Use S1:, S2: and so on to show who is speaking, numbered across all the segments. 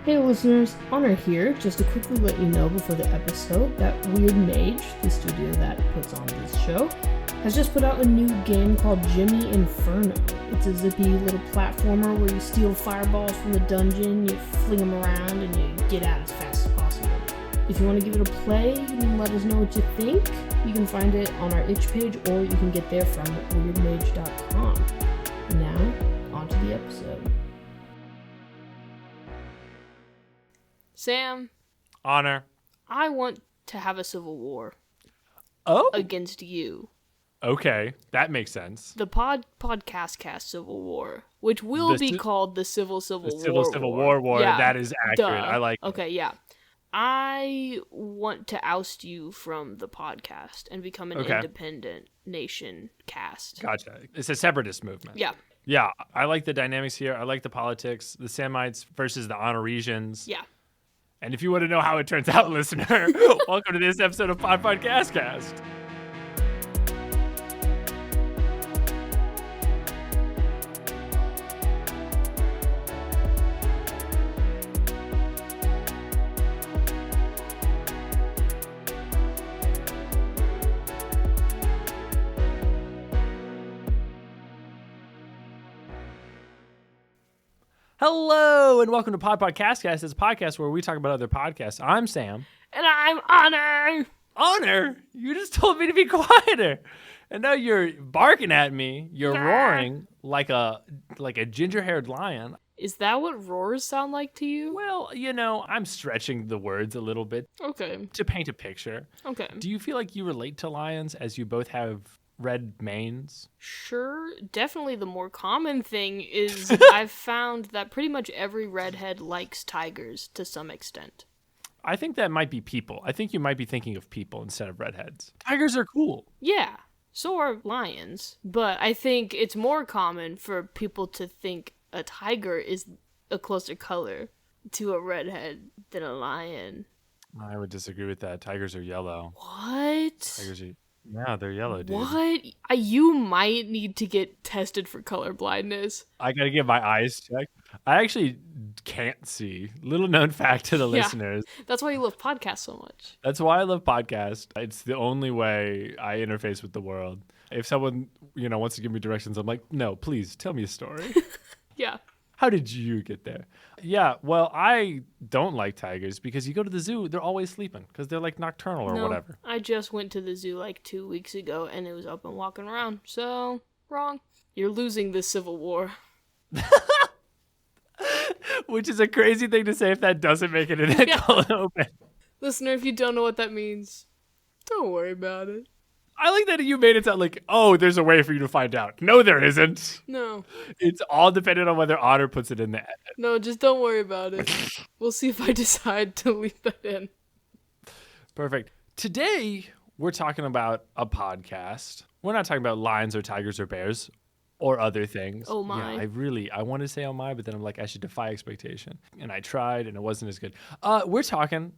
S1: Hey listeners, Honor here, just to quickly let you know before the episode that Weird Mage, the studio that puts on this show, has just put out a new game called Jimmy Inferno. It's a zippy little platformer where you steal fireballs from the dungeon, you fling them around, and you get out as fast as possible. If you want to give it a play and let us know what you think, you can find it on our itch page or you can get there from weirdmage.com. Now, on to the episode.
S2: Sam.
S3: Honor.
S2: I want to have a civil war.
S3: Oh.
S2: Against you.
S3: Okay, that makes sense.
S2: The Podpodcastcast civil war, which will be called the Civil War.
S3: Yeah, that is accurate.
S2: Duh.
S3: I like
S2: Okay, yeah. I want to oust you from the podcast and become an independent nation cast.
S3: Gotcha. It's a separatist movement.
S2: Yeah.
S3: Yeah, I like the dynamics here. I like the politics. The Samites versus the Honoresians.
S2: Yeah.
S3: And if you want to know how it turns out, listener, welcome to this episode of Podpodcastcast. Hello, and welcome to Podpodcastcast. It's a podcast where we talk about other podcasts. I'm Sam.
S2: And I'm Honor.
S3: Honor? You just told me to be quieter. And now you're barking at me. You're roaring like a ginger-haired lion.
S2: Is that what roars sound like to you?
S3: Well, you know, I'm stretching the words a little bit.
S2: Okay.
S3: To paint a picture.
S2: Okay.
S3: Do you feel like you relate to lions as you both have red manes?
S2: Sure. Definitely the more common thing is I've found that pretty much every redhead likes tigers to some extent.
S3: I think that might be people. I think you might be thinking of people instead of redheads. Tigers are cool.
S2: Yeah. So are lions. But I think it's more common for people to think a tiger is a closer color to a redhead than a lion.
S3: I would disagree with that. Tigers are yellow.
S2: What?
S3: Yeah, they're yellow, dude.
S2: What? You might need to get tested for color blindness.
S3: I gotta get my eyes checked. I actually can't see. Little known fact to the listeners.
S2: That's why you love podcasts so much.
S3: That's why I love podcasts. It's the only way I interface with the world. If someone, wants to give me directions, I'm like, no, please tell me a story.
S2: Yeah.
S3: How did you get there? Yeah, well, I don't like tigers because you go to the zoo, they're always sleeping because they're like nocturnal or whatever.
S2: I just went to the zoo like 2 weeks ago and it was up and walking around. So, wrong. You're losing this civil war.
S3: Which is a crazy thing to say if that doesn't make it in a cold open.
S2: Listener, if you don't know what that means, don't worry about it.
S3: I like that you made it sound like, oh, there's a way for you to find out. No, there isn't.
S2: No.
S3: It's all dependent on whether Honor puts it in the edit.
S2: No, just don't worry about it. We'll see if I decide to leave that in.
S3: Perfect. Today, we're talking about a podcast. We're not talking about lions or tigers or bears or other things.
S2: Oh my.
S3: Yeah, I want to say oh my, but then I'm like, I should defy expectation. And I tried and it wasn't as good. We're talking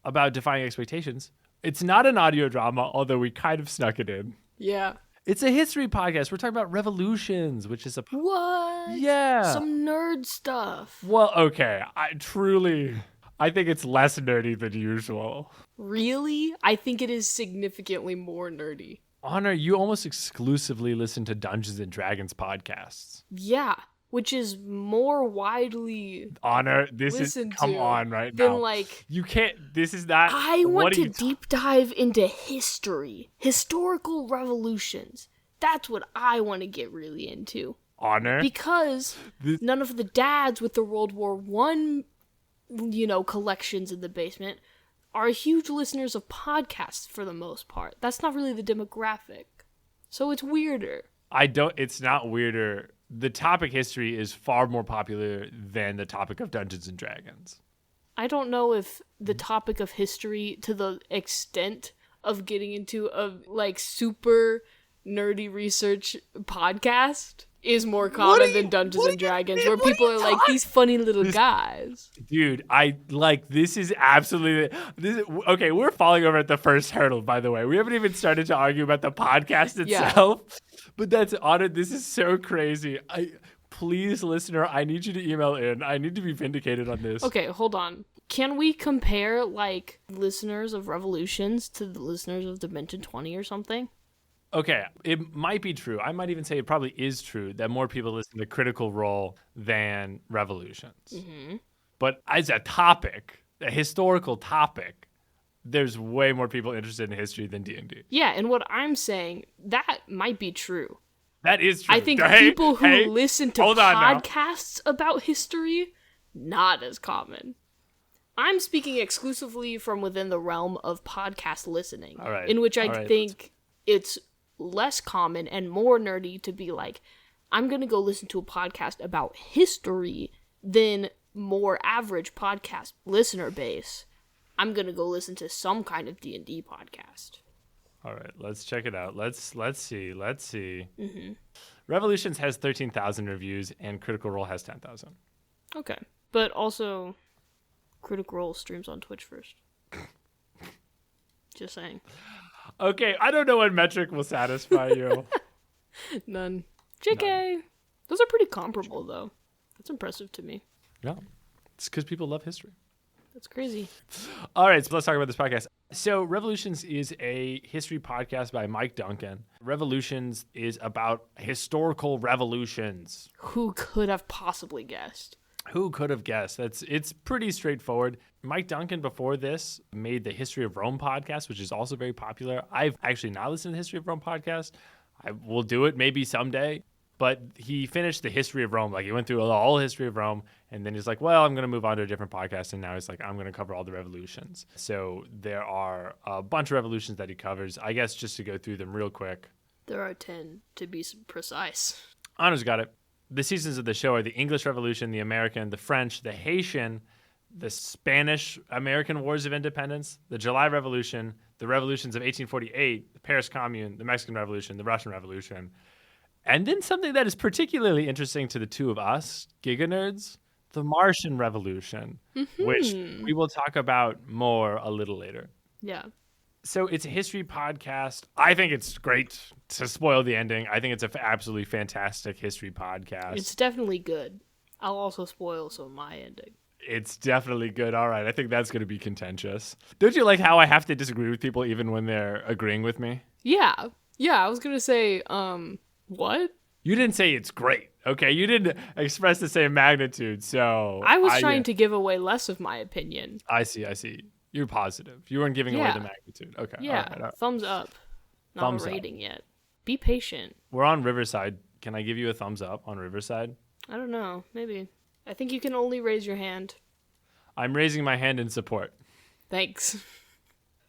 S3: about defying expectations. It's not an audio drama, although we kind of snuck it in.
S2: Yeah.
S3: It's a history podcast. We're talking about revolutions, which is a...
S2: What?
S3: Yeah.
S2: Some nerd stuff.
S3: Well, okay. I think it's less nerdy than usual.
S2: Really? I think it is significantly more nerdy.
S3: Honor, you almost exclusively listen to Dungeons and Dragons podcasts.
S2: Yeah. Which is more widely
S3: Honor, this is come on right now.
S2: Then like
S3: you can't. This is not.
S2: I want to deep dive into history, historical revolutions. That's what I want to get really into.
S3: Honor,
S2: because none of the dads with the World War I, collections in the basement are huge listeners of podcasts for the most part. That's not really the demographic, so it's weirder.
S3: It's not weirder. The topic history is far more popular than the topic of Dungeons and Dragons.
S2: I don't know if the topic of history to the extent of getting into a super nerdy research podcast is more common than Dungeons and Dragons, where people are like these funny little guys.
S3: Dude, this is absolutely okay. We're falling over at the first hurdle, by the way. We haven't even started to argue about the podcast itself, but that's on it. This is so crazy. please, listener, I need you to email in. I need to be vindicated on this.
S2: Okay, hold on. Can we compare, like, listeners of Revolutions to the listeners of Dimension 20 or something?
S3: Okay, it might be true. I might even say it probably is true that more people listen to Critical Role than Revolutions.
S2: Mm-hmm.
S3: But as a topic, a historical topic, there's way more people interested in history than D&D.
S2: Yeah, and what I'm saying, that might be true.
S3: That is true.
S2: I think people who listen to podcasts about history, not as common. I'm speaking exclusively from within the realm of podcast listening, in which I think it's less common and more nerdy to be like, I'm going to go listen to a podcast about history than more average podcast listener base. I'm going to go listen to some kind of D&D podcast.
S3: All right, let's check it out. Let's see.
S2: Mm-hmm.
S3: Revolutions has 13,000 reviews and Critical Role has 10,000.
S2: Okay. But also, Critical Role streams on Twitch first. Just saying.
S3: Okay, I don't know what metric will satisfy you.
S2: None. JK. None. Those are pretty comparable, though. That's impressive to me.
S3: Yeah. It's because people love history.
S2: That's crazy.
S3: All right, so let's talk about this podcast. So Revolutions is a history podcast by Mike Duncan. Revolutions is about historical revolutions.
S2: Who could have possibly guessed?
S3: Who could have guessed? It's pretty straightforward. Mike Duncan before this made the History of Rome podcast, which is also very popular. I've actually not listened to the History of Rome podcast. I will do it maybe someday. But he finished the History of Rome. Like, he went through the whole History of Rome, and then he's like, well, I'm going to move on to a different podcast. And now he's like, I'm going to cover all the revolutions. So there are a bunch of revolutions that he covers. I guess just to go through them real quick.
S2: There are 10, to be precise.
S3: Honors got it. The seasons of the show are the English Revolution, the American, the French, the Haitian, the Spanish-American Wars of Independence, the July Revolution, the revolutions of 1848, the Paris Commune, the Mexican Revolution, the Russian Revolution. And then something that is particularly interesting to the two of us, Giga Nerds, the Martian Revolution, which we will talk about more a little later.
S2: Yeah.
S3: So it's a history podcast. I think it's great to spoil the ending. I think it's an absolutely fantastic history podcast.
S2: It's definitely good. I'll also spoil some of my ending.
S3: It's definitely good. All right. I think that's going to be contentious. Don't you like how I have to disagree with people even when they're agreeing with me?
S2: Yeah. Yeah, I was going to say, what?
S3: You didn't say it's great, okay? You didn't express the same magnitude, so...
S2: I was trying to give away less of my opinion.
S3: I see. You're positive. You weren't giving away the magnitude. Okay.
S2: Yeah, all right. Thumbs up. Not a rating yet. Be patient.
S3: We're on Riverside. Can I give you a thumbs up on Riverside?
S2: I don't know. Maybe. I think you can only raise your hand.
S3: I'm raising my hand in support.
S2: Thanks.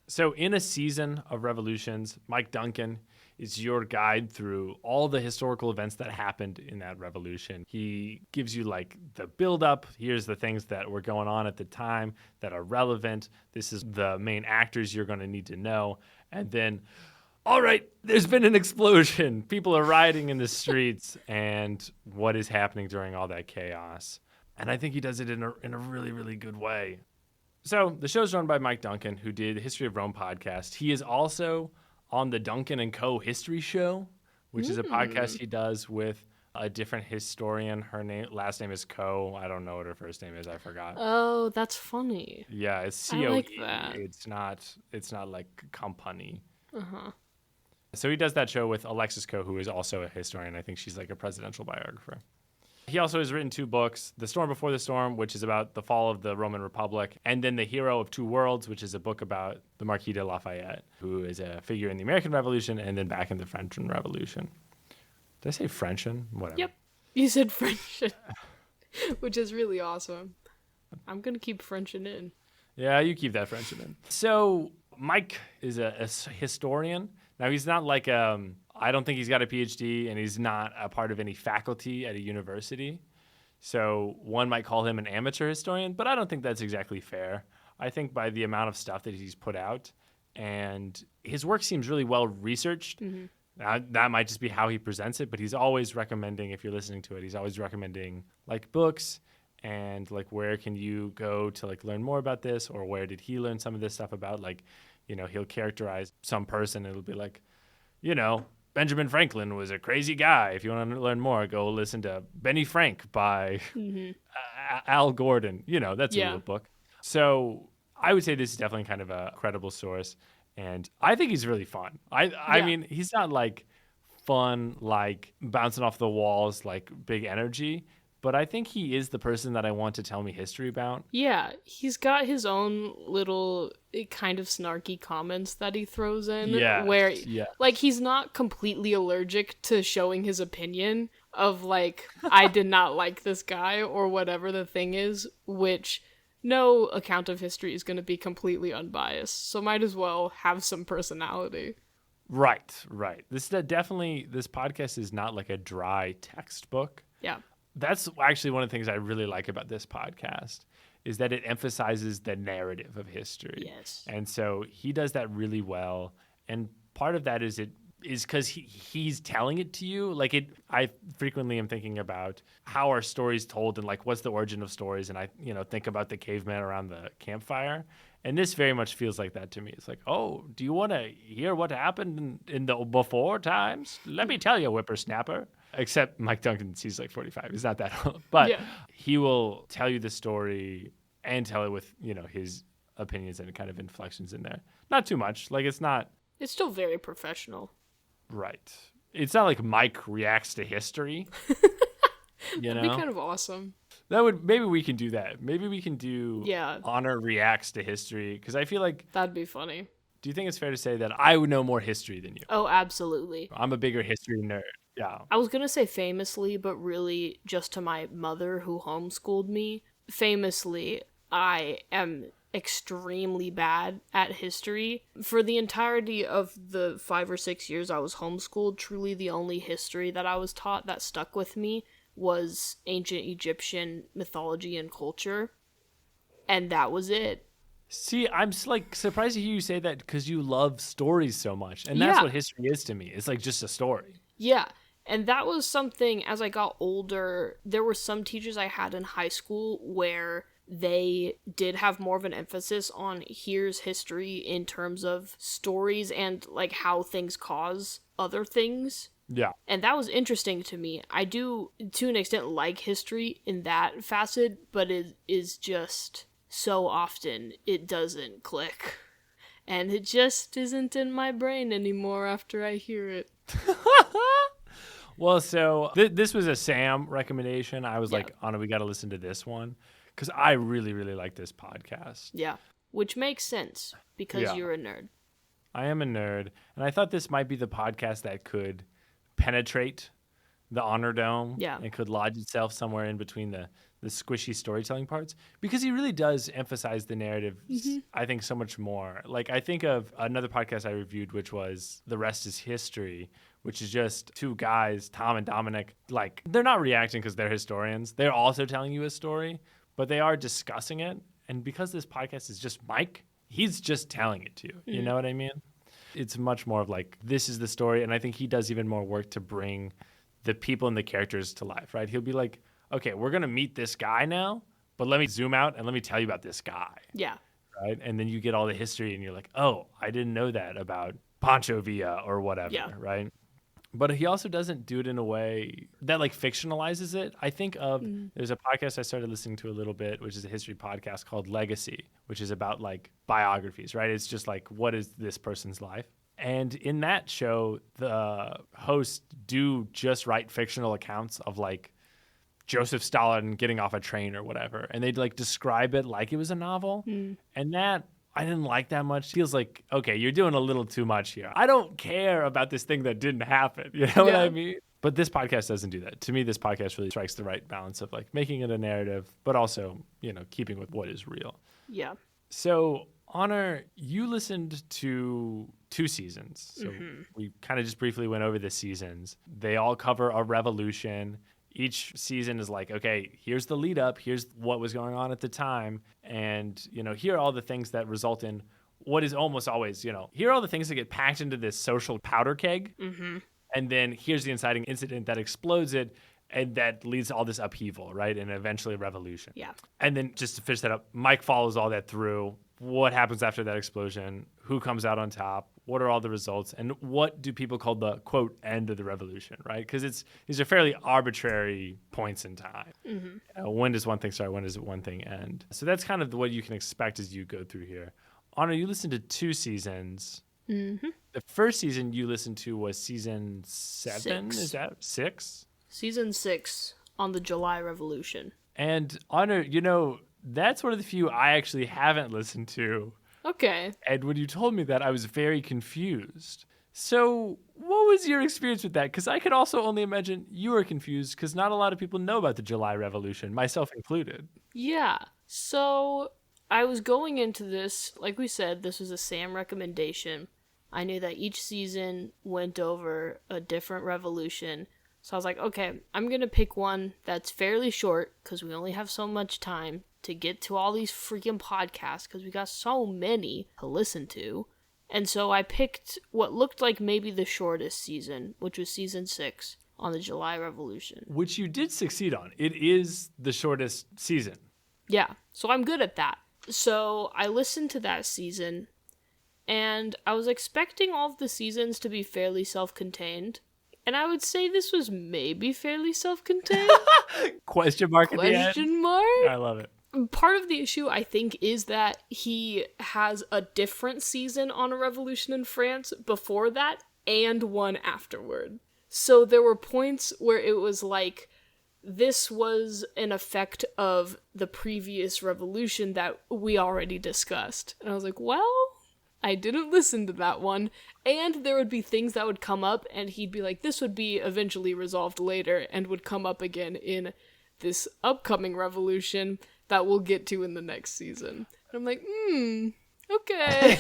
S3: So in a season of Revolutions, Mike Duncan is your guide through all the historical events that happened in that revolution. He gives you like the buildup. Here's the things that were going on at the time that are relevant. This is the main actors you're going to need to know. And then, all right, there's been an explosion. People are rioting in the streets and what is happening during all that chaos. And I think he does it in a really, really good way. So the show's run by Mike Duncan, who did the History of Rome podcast. He is also on the Duncan & Co. History Show, which is a podcast he does with a different historian. Her last name is Co. I don't know what her first name is. I forgot.
S2: Oh, that's funny.
S3: Yeah, it's C-O-E.
S2: I like that.
S3: It's not like company.
S2: Uh-huh.
S3: So he does that show with Alexis Co., who is also a historian. I think she's like a presidential biographer. He also has written 2 books, The Storm Before the Storm, which is about the fall of the Roman Republic, and then The Hero of Two Worlds, which is a book about the Marquis de Lafayette, who is a figure in the American Revolution and then back in the French Revolution. Did I say Frenchin? Whatever.
S2: Yep. You said Frenchin, which is really awesome. I'm going to keep Frenchin in.
S3: Yeah, you keep that Frenchin in. So Mike is a historian. Now, he's not like I don't think he's got a PhD, and he's not a part of any faculty at a university. So one might call him an amateur historian, but I don't think that's exactly fair. I think by the amount of stuff that he's put out, and his work seems really well researched. Mm-hmm. That might just be how he presents it, but he's always recommending, if you're listening to it, he's always recommending like books and like where can you go to like learn more about this, or where did he learn some of this stuff about, like, you know, he'll characterize some person. It'll be like, you know, Benjamin Franklin was a crazy guy. If you want to learn more, go listen to Benny Frank by Al Gordon. That's a real book. So I would say this is definitely kind of a credible source. And I think he's really fun. I mean, he's not like fun, like bouncing off the walls, like big energy. But I think he is the person that I want to tell me history about.
S2: Yeah, he's got his own little kind of snarky comments that he throws in. Where, like, he's not completely allergic to showing his opinion of, like, I did not like this guy or whatever the thing is, which no account of history is going to be completely unbiased. So might as well have some personality.
S3: Right. This podcast is not like a dry textbook.
S2: Yeah.
S3: That's actually one of the things I really like about this podcast is that it emphasizes the narrative of history.
S2: Yes.
S3: And so he does that really well. And part of that is because he's telling it to you. Like I frequently am thinking about how are stories told and like what's the origin of stories. And I, think about the caveman around the campfire. And this very much feels like that to me. It's like, oh, do you want to hear what happened in the before times? Let me tell you, whippersnapper. Except Mike Duncan, he's like 45. He's not that old. But he will tell you the story and tell it with, his opinions and kind of inflections in there. Not too much. Like, it's not...
S2: It's still very professional.
S3: Right. It's not like Mike reacts to history.
S2: That'd be kind of awesome.
S3: Maybe we can do that. Maybe we can do
S2: Yeah.
S3: Honor reacts to history. Because I feel like...
S2: That'd be funny.
S3: Do you think it's fair to say that I would know more history than you?
S2: Oh, absolutely.
S3: I'm a bigger history nerd. Yeah.
S2: I was going to say famously, but really just to my mother who homeschooled me. Famously, I am extremely bad at history. For the entirety of the 5 or 6 years I was homeschooled, truly the only history that I was taught that stuck with me was ancient Egyptian mythology and culture. And that was it.
S3: See, I'm like surprised to hear you say that because you love stories so much. And that's what history is to me. It's like just a story.
S2: Yeah. And that was something, as I got older, there were some teachers I had in high school where they did have more of an emphasis on here's history in terms of stories and like how things cause other things.
S3: Yeah.
S2: And that was interesting to me. I do, to an extent, like history in that facet, but it is just so often it doesn't click. And it just isn't in my brain anymore after I hear it.
S3: Well, so this was a Sam recommendation. I was like, Anna, we got to listen to this one because I really, really like this podcast.
S2: Yeah, which makes sense because you're a nerd.
S3: I am a nerd, and I thought this might be the podcast that could penetrate the Honor Dome and could lodge itself somewhere in between the squishy storytelling parts because he really does emphasize the narrative, I think, so much more. Like, I think of another podcast I reviewed, which was The Rest is History, which is just two guys, Tom and Dominic. Like, they're not reacting because they're historians. They're also telling you a story, but they are discussing it. And because this podcast is just Mike, he's just telling it to you. You know what I mean? It's much more of like, this is the story. And I think he does even more work to bring the people and the characters to life, right? He'll be like, okay, we're going to meet this guy now, but let me zoom out and let me tell you about this guy.
S2: Yeah.
S3: Right? And then you get all the history and you're like, oh, I didn't know that about Pancho Villa or whatever, right? But he also doesn't do it in a way that like fictionalizes it. I think of, there's a podcast I started listening to a little bit, which is a history podcast called Legacy, which is about like biographies, right? It's just like, what is this person's life? And in that show, the hosts do just write fictional accounts of like Joseph Stalin getting off a train or whatever. And they'd like describe it like it was a novel. And that I didn't like that much. Feels like, okay, you're doing a little too much here. I don't care about this thing that didn't happen. You know what I mean? But this podcast doesn't do that. To me, this podcast really strikes the right balance of like making it a narrative, but also, keeping with what is real.
S2: Yeah.
S3: So, Honor, you listened to 2 seasons. So we kind of just briefly went over the seasons. They all cover a revolution. Each season is like, okay, here's the lead up. Here's what was going on at the time. And, here are all the things that result in what is almost always, here are all the things that get packed into this social powder keg. And then here's the inciting incident that explodes it. And that leads to all this upheaval, right? And eventually a revolution.
S2: Yeah.
S3: And then just to finish that up, Mike follows all that through. What happens after that explosion? Who comes out on top? what are all the results, and what do people call the, quote, end of the revolution, right? Because these are fairly arbitrary points in time. When does one thing start? When does one thing end? So that's kind of what you can expect as you go through here. Anna, you listened to 2 seasons.
S2: Mm-hmm.
S3: The first season you listened to was season 7?
S2: 6.
S3: Is that 6?
S2: Season 6 on the July Revolution.
S3: And Anna, that's one of the few I actually haven't listened to.
S2: Okay.
S3: And when you told me that, I was very confused. So what was your experience with that? Because I could also only imagine you were confused because not a lot of people know about the July Revolution, myself included.
S2: Yeah. So I was going into this, like we said, this was a Sam recommendation. I knew that each season went over a different revolution. So I was like, okay, I'm going to pick one that's fairly short because we only have so much time to get to all these freaking podcasts because we got so many to listen to. And so I picked what looked like maybe the shortest season, which was season 6 on the July Revolution.
S3: Which you did succeed on. It is the shortest season.
S2: Yeah, so I'm good at that. So I listened to that season, and I was expecting all of the seasons to be fairly self-contained. And I would say this was maybe fairly self-contained.
S3: Question mark at the end.
S2: Question mark?
S3: I love it.
S2: Part of the issue, I think, is that he has a different season on a revolution in France before that and one afterward. So there were points where it was like, this was an effect of the previous revolution that we already discussed. And I was like, well, I didn't listen to that one. And there would be things that would come up, and he'd be like, this would be eventually resolved later, and would come up again in this upcoming revolution that we'll get to in the next season. And I'm like, okay.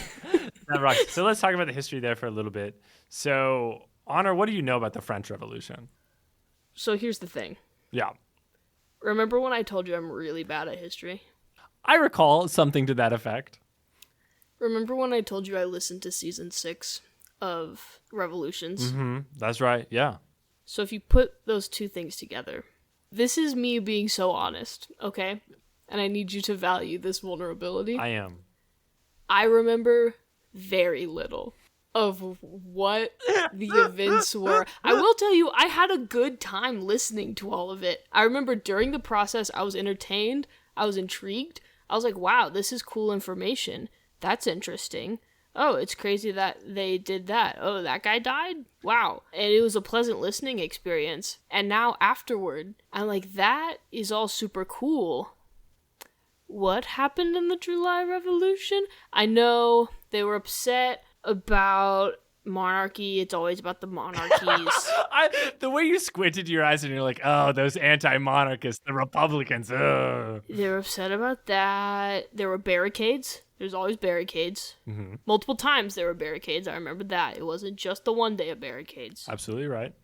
S3: That rocks. So let's talk about the history there for a little bit. So, Honor, what do you know about the French Revolution?
S2: So here's the thing.
S3: Yeah.
S2: Remember when I told you I'm really bad at history?
S3: I recall something to that effect.
S2: Remember when I told you I listened to season 6 of Revolutions?
S3: Mm-hmm. That's right. Yeah.
S2: So if you put those two things together, this is me being so honest, okay? And I need you to value this vulnerability.
S3: I am.
S2: I remember very little of what the events were. I will tell you, I had a good time listening to all of it. I remember during the process, I was entertained. I was intrigued. I was like, wow, this is cool information. That's interesting. Oh, it's crazy that they did that. Oh, that guy died? Wow. And it was a pleasant listening experience. And now afterward, I'm like, that is all super cool. What happened in the July Revolution? I know they were upset about monarchy. It's always about the monarchies.
S3: The way you squinted your eyes and you're like, oh, those anti-monarchists, the Republicans. Ugh.
S2: They were upset about that. There were barricades. There's always barricades.
S3: Mm-hmm.
S2: Multiple times there were barricades. I remember that. It wasn't just the one day of barricades.
S3: Absolutely right.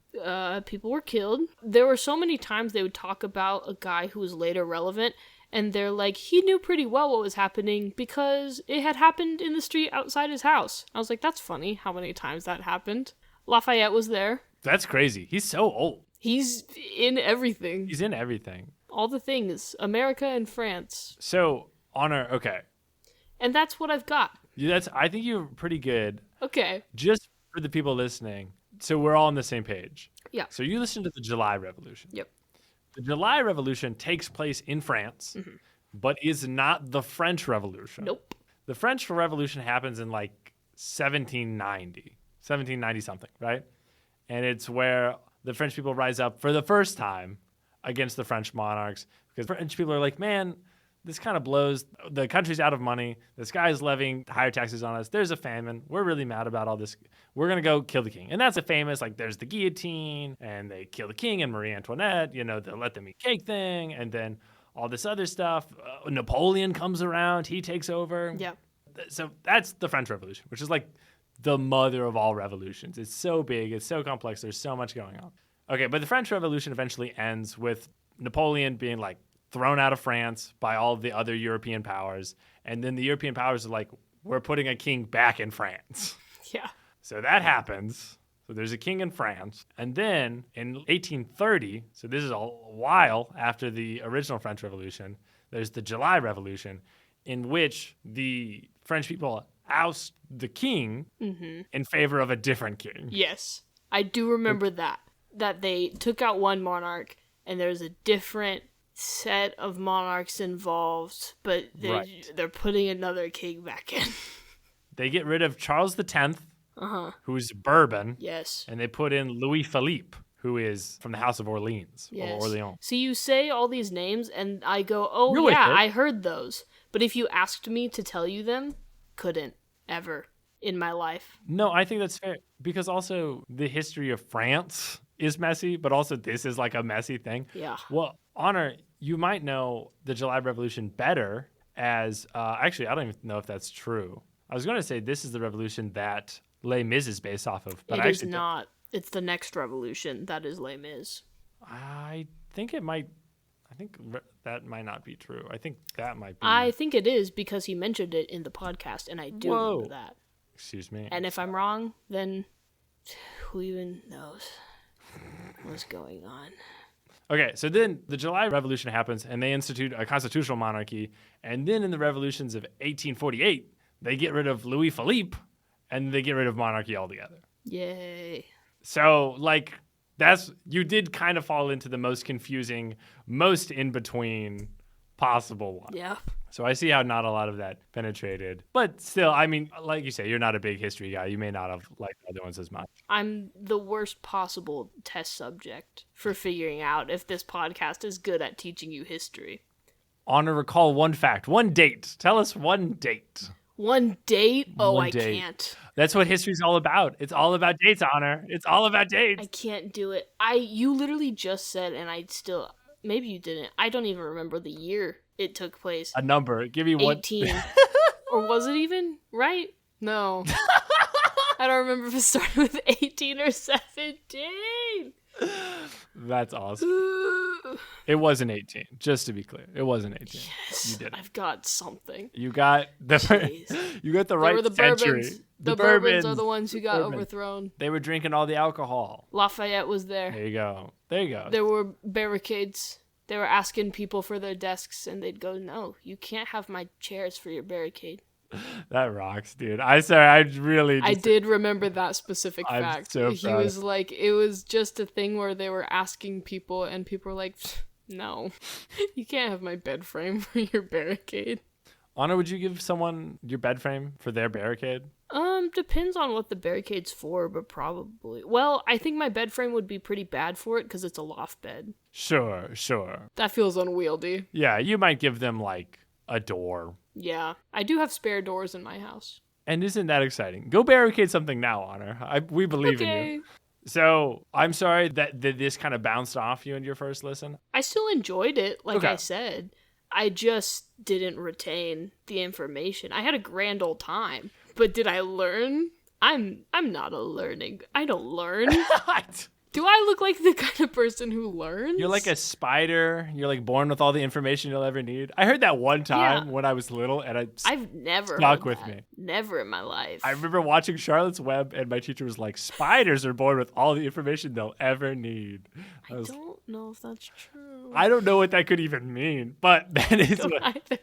S2: People were killed. There were so many times they would talk about a guy who was later relevant, and they're like, he knew pretty well what was happening because it had happened in the street outside his house. I was like, that's funny how many times that happened. Lafayette was there.
S3: That's crazy. He's so old.
S2: He's in everything.
S3: He's in everything.
S2: All the things. America and France.
S3: So, Honor, okay.
S2: And that's what I've got.
S3: I think you're pretty good.
S2: Okay.
S3: Just for the people listening, so we're all on the same page.
S2: Yeah.
S3: So you listen to the July Revolution.
S2: Yep.
S3: The July Revolution takes place in France, but is not the French Revolution.
S2: Nope.
S3: The French Revolution happens in like 1790 something, right? And it's where the French people rise up for the first time against the French monarchs because French people are like, man, this kind of blows. The country's out of money. This guy's levying higher taxes on us. There's a famine. We're really mad about all this. We're going to go kill the king. And that's a famous, like, there's the guillotine, and they kill the king and Marie Antoinette, the let them eat cake thing, and then all this other stuff. Napoleon comes around. He takes over.
S2: Yeah.
S3: So that's the French Revolution, which is like the mother of all revolutions. It's so big. It's so complex. There's so much going on. Okay, but the French Revolution eventually ends with Napoleon being, like, thrown out of France by all of the other European powers. And then the European powers are like, we're putting a king back in France.
S2: Yeah.
S3: So that happens. So there's a king in France. And then in 1830, so this is a while after the original French Revolution, there's the July Revolution, in which the French people oust the king in favor of a different king.
S2: Yes. I do remember that they took out one monarch and there's a different set of monarchs involved, but they're putting another king back in.
S3: They get rid of Charles X, who's Bourbon.
S2: Yes.
S3: And they put in Louis Philippe, who is from the House of Orleans.
S2: Yes.
S3: Or Orleans.
S2: So you say all these names and I go, oh
S3: You're
S2: yeah,
S3: with it.
S2: I heard those. But if you asked me to tell you them, couldn't ever in my life.
S3: No, I think that's fair. Because also the history of France is messy, but also this is like a messy thing.
S2: Yeah.
S3: Well, Honor, you might know the July Revolution better as, actually, I don't even know if that's true. I was going to say this is the revolution that Les Mis is based off of. But
S2: It
S3: I
S2: is
S3: actually
S2: not. It's the next revolution that is Les Mis.
S3: I think it might. I think that might not be true. I think that might be.
S2: I think it is because he mentioned it in the podcast, and I do remember that.
S3: Excuse me.
S2: And if I'm wrong, then who even knows what's going on?
S3: Okay, so then the July Revolution happens, and they institute a constitutional monarchy. And then in the revolutions of 1848, they get rid of Louis Philippe, and they get rid of monarchy altogether.
S2: Yay.
S3: So, you did kind of fall into the most confusing, most in between possible one.
S2: Yeah.
S3: So I see how not a lot of that penetrated. But still, I mean, like you say, you're not a big history guy. You may not have liked the other ones as much.
S2: I'm the worst possible test subject for figuring out if this podcast is good at teaching you history.
S3: Honor, recall one fact, one date. Tell us one date.
S2: One date? Oh,
S3: One
S2: I
S3: date.
S2: can't.
S3: That's what history's all about. It's all about dates, Honor. It's all about dates.
S2: I can't do it. You literally just said, and I still, maybe you didn't. I don't even remember the year it took place.
S3: A number. Give me one.
S2: 18. Or was it even? Right? No. I don't remember if it started with 18 or 17.
S3: That's awesome. It wasn't 18, just to be clear. It wasn't 18.
S2: Yes,
S3: You did it.
S2: I've got something.
S3: You got the
S2: Jeez.
S3: you got the
S2: They
S3: right
S2: were the
S3: century.
S2: Bourbons. The Bourbons are the ones who got overthrown.
S3: They were drinking all the alcohol.
S2: Lafayette was there.
S3: There you go. There you go.
S2: There were barricades. They were asking people for their desks, and they'd go, "No, you can't have my chairs for your barricade."
S3: That rocks, dude. I
S2: did remember that specific
S3: I'm
S2: fact.
S3: so
S2: He
S3: proud.
S2: was like, it was just a thing where they were asking people, and people were like, "No, you can't have my bed frame for your barricade."
S3: Anna, would you give someone your bed frame for their barricade?
S2: Depends on what the barricade's for, but probably. Well, I think my bed frame would be pretty bad for it because it's a loft bed.
S3: Sure.
S2: That feels unwieldy.
S3: Yeah, you might give them like a door.
S2: Yeah, I do have spare doors in my house.
S3: And isn't that exciting? Go barricade something now, Honor. We believe in you. So I'm sorry that this kind of bounced off you in your first listen.
S2: I still enjoyed it, like
S3: Okay.
S2: I said. I just didn't retain the information. I had a grand old time. But did I learn? I'm not a learning. I don't learn. Do I look like the kind of person who learns?
S3: You're like a spider. You're like born with all the information you'll ever need. I heard that one time when I was little, and
S2: I've never
S3: stuck
S2: heard
S3: with
S2: that.
S3: me.
S2: Never in my life.
S3: I remember watching Charlotte's Web, and my teacher was like, "Spiders are born with all the information they'll ever need."
S2: I don't know if that's true.
S3: I don't know what that could even mean, but that is what
S2: either.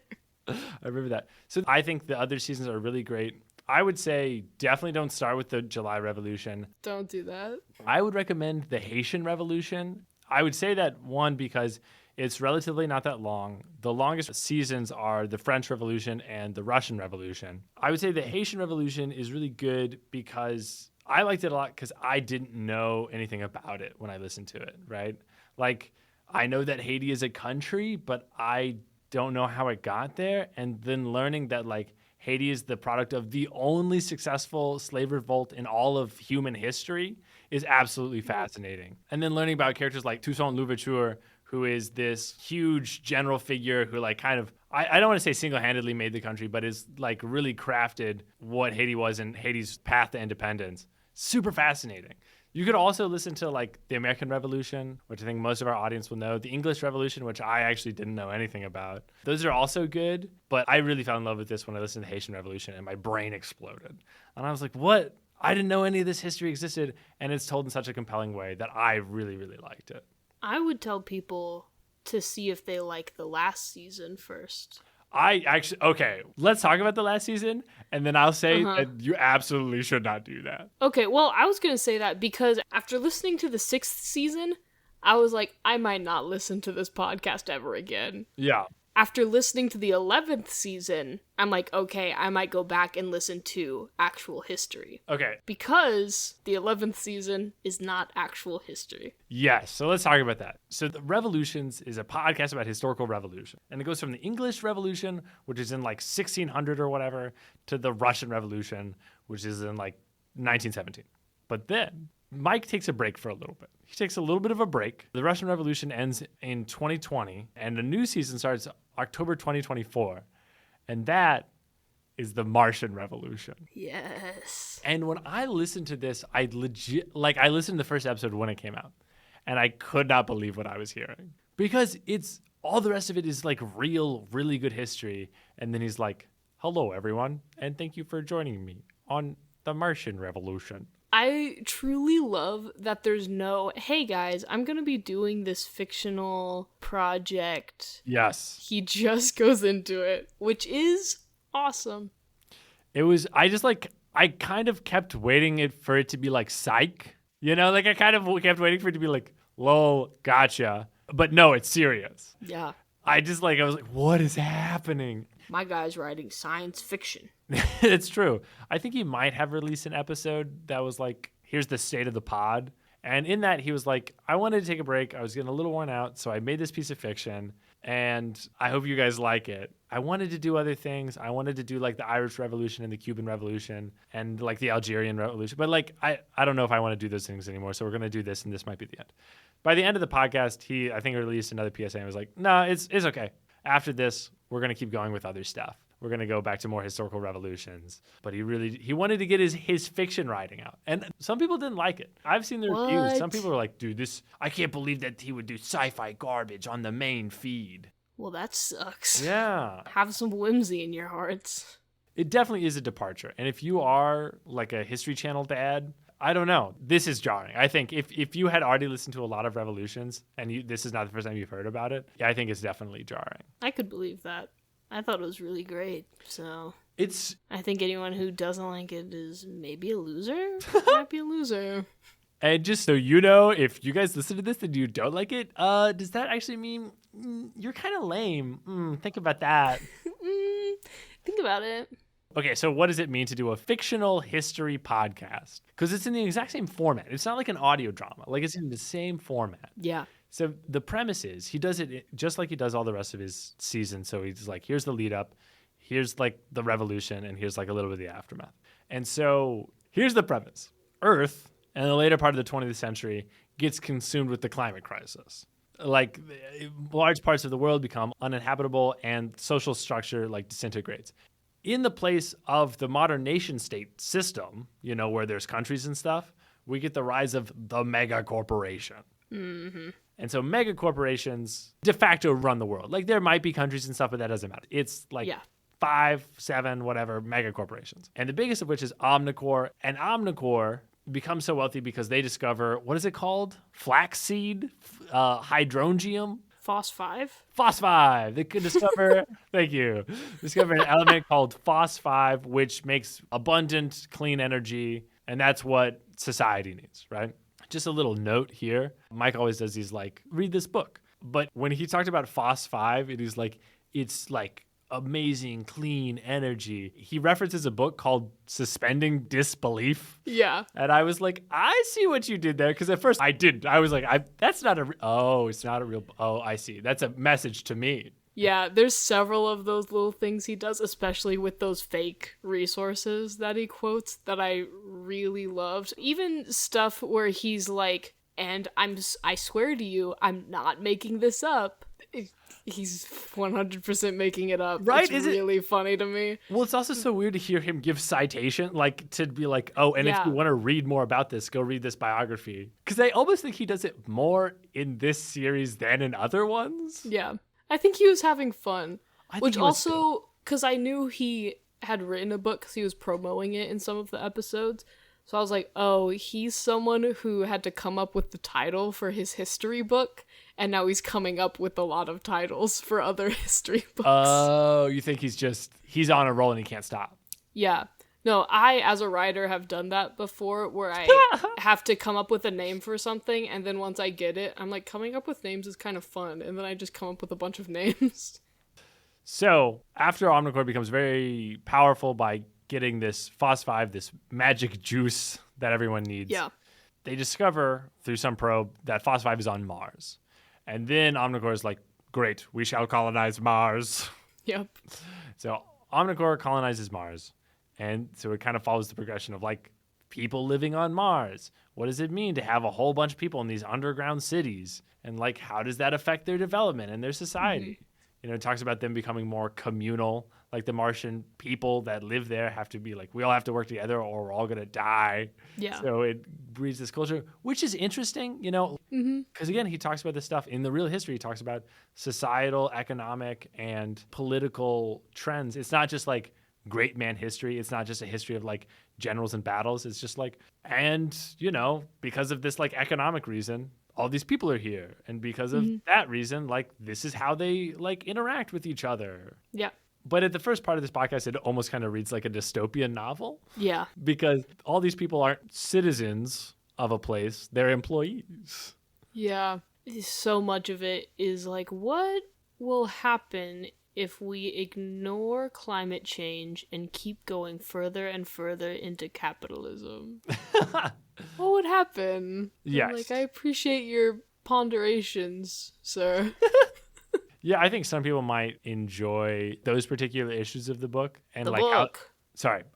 S3: I remember that. So I think the other seasons are really great. I would say definitely don't start with the July Revolution.
S2: Don't do that.
S3: I would recommend the Haitian Revolution. I would say that one because it's relatively not that long. The longest seasons are the French Revolution and the Russian Revolution. I would say the Haitian Revolution is really good because I liked it a lot because I didn't know anything about it when I listened to it, right? Like, I know that Haiti is a country, but I don't know how it got there. And then learning that, like, Haiti is the product of the only successful slave revolt in all of human history is absolutely fascinating. And then learning about characters like Toussaint Louverture, who is this huge general figure who like kind of, I don't want to say single-handedly made the country, but is like really crafted what Haiti was and Haiti's path to independence. Super fascinating. You could also listen to like the American Revolution, which I think most of our audience will know, the English Revolution, which I actually didn't know anything about. Those are also good, but I really fell in love with this when I listened to the Haitian Revolution and my brain exploded. And I was like, what? I didn't know any of this history existed, and it's told in such a compelling way that I really, really liked it.
S2: I would tell people to see if they like the last season first.
S3: Okay, let's talk about the last season, and then I'll say that you absolutely should not do that.
S2: Okay, well, I was going to say that because after listening to the 6th season, I was like, I might not listen to this podcast ever again.
S3: Yeah.
S2: After listening to the 11th season, I'm like, okay, I might go back and listen to actual history.
S3: Okay.
S2: Because the 11th season is not actual history.
S3: Yes, so let's talk about that. So the Revolutions is a podcast about historical revolution. And it goes from the English Revolution, which is in like 1600 or whatever, to the Russian Revolution, which is in like 1917. But then Mike takes a break for a little bit. He takes a little bit of a break. The Russian Revolution ends in 2020, and a new season starts October 2024. And that is the Martian Revolution.
S2: Yes.
S3: And when I listened to this, I listened to the first episode when it came out, and I could not believe what I was hearing. Because it's all the rest of it is like real, really good history. And then he's like, hello, everyone, and thank you for joining me on the Martian Revolution.
S2: I truly love that there's no, hey guys, I'm going to be doing this fictional project.
S3: Yes.
S2: He just goes into it, which is awesome.
S3: I kind of kept waiting for it to be like psych. You know, like I kind of kept waiting for it to be like, lol, gotcha. But no, it's serious.
S2: Yeah.
S3: I was like, what is happening?
S2: My guy's writing science fiction.
S3: It's true. I think he might have released an episode that was like, here's the state of the pod. And in that, he was like, I wanted to take a break. I was getting a little worn out, so I made this piece of fiction, and I hope you guys like it. I wanted to do other things. I wanted to do like the Irish Revolution and the Cuban Revolution and like the Algerian Revolution. But like, I don't know if I want to do those things anymore, so we're going to do this, and this might be the end. By the end of the podcast, he, I think, released another PSA and was like, no, it's okay. After this, we're going to keep going with other stuff. We're going to go back to more historical revolutions. But he wanted to get his fiction writing out. And some people didn't like it. I've seen the reviews. Some people were like, dude, I can't believe that he would do sci-fi garbage on the main feed.
S2: Well, that sucks.
S3: Yeah.
S2: Have some whimsy in your hearts.
S3: It definitely is a departure. And if you are like a History Channel dad, I don't know. This is jarring. I think if you had already listened to a lot of Revolutions and this is not the first time you've heard about it, I think it's definitely jarring.
S2: I could believe that. I thought it was really great. So
S3: I
S2: think anyone who doesn't like it is maybe a loser. Might be a loser.
S3: And just so you know, if you guys listen to this and you don't like it, does that actually mean you're kind of lame? Think about that.
S2: Think about it.
S3: Okay, so what does it mean to do a fictional history podcast? Because it's in the exact same format. It's not like an audio drama. Like, it's in the same format.
S2: Yeah.
S3: So the premise is he does it just like he does all the rest of his season. So he's like, here's the lead up, here's like the revolution, and here's like a little bit of the aftermath. And so here's the premise. Earth, in the later part of the 20th century, gets consumed with the climate crisis. Like, large parts of the world become uninhabitable and social structure like disintegrates. In the place of the modern nation state system, you know, where there's countries and stuff, we get the rise of the mega corporation.
S2: Mm-hmm.
S3: And so mega corporations de facto run the world. Like, there might be countries and stuff, but that doesn't matter. It's like 5, 7, whatever, mega corporations. And the biggest of which is Omnicore. And Omnicore becomes so wealthy because they discover, what is it called? Flaxseed? Hydronium?
S2: Phos 5?
S3: Phos 5. They could discover, thank you, discover an element called Phos 5, which makes abundant, clean energy. And that's what society needs, right? Just a little note here. Mike always does these like, read this book. But when he talked about Phos 5, it's like amazing, clean energy. He references a book called Suspending Disbelief.
S2: Yeah.
S3: And I was like, I see what you did there. Because at first I didn't. I was like, it's not a real, I see. That's a message to me.
S2: Yeah, there's several of those little things he does, especially with those fake resources that he quotes that I really loved. Even stuff where he's like, and I swear to you, I'm not making this up. He's 100% making it up.
S3: Right?
S2: It's really funny to me.
S3: Well, it's also so weird to hear him give citation, like to be like, oh, and if you want to read more about this, go read this biography. Because I almost think he does it more in this series than in other ones.
S2: Yeah. I think he was having fun. Which also, because I knew he had written a book because he was promoting it in some of the episodes. So I was like, oh, he's someone who had to come up with the title for his history book, and now he's coming up with a lot of titles for other history books.
S3: Oh, you think he's on a roll and he can't stop?
S2: Yeah. No, I, as a writer, have done that before, where I have to come up with a name for something, and then once I get it, I'm like, coming up with names is kind of fun, and then I just come up with a bunch of names.
S3: So, after Omnicore becomes very powerful by getting this Phos-5, this magic juice that everyone needs,
S2: Yeah.
S3: they discover through some probe that Phos-5 is on Mars. And then Omnicore is like, great, we shall colonize Mars.
S2: Yep.
S3: So, Omnicore colonizes Mars. And so it kind of follows the progression of like people living on Mars. What does it mean to have a whole bunch of people in these underground cities? And like, how does that affect their development and their society?
S2: Mm-hmm.
S3: You know, it talks about them becoming more communal. Like the Martian people that live there have to be like, we all have to work together or we're all going to die.
S2: Yeah.
S3: So it breeds this culture, which is interesting, you know, because again, he talks about this stuff in the real history. He talks about societal, economic, and political trends. It's not just like great man history. It's not just a history of like generals and battles. It's just like, and you know, because of this like economic reason, all these people are here. And because of that reason, like this is how they like interact with each other.
S2: Yeah.
S3: But at the first part of this podcast, it almost kind of reads like a dystopian novel.
S2: Yeah.
S3: Because all these people aren't citizens of a place, they're employees.
S2: Yeah. So much of it is like, what will happen if we ignore climate change and keep going further and further into capitalism? What would happen?
S3: Yes.
S2: Like, I appreciate your ponderations, sir.
S3: Yeah, I think some people might enjoy those particular issues of the book and
S2: The
S3: like
S2: book.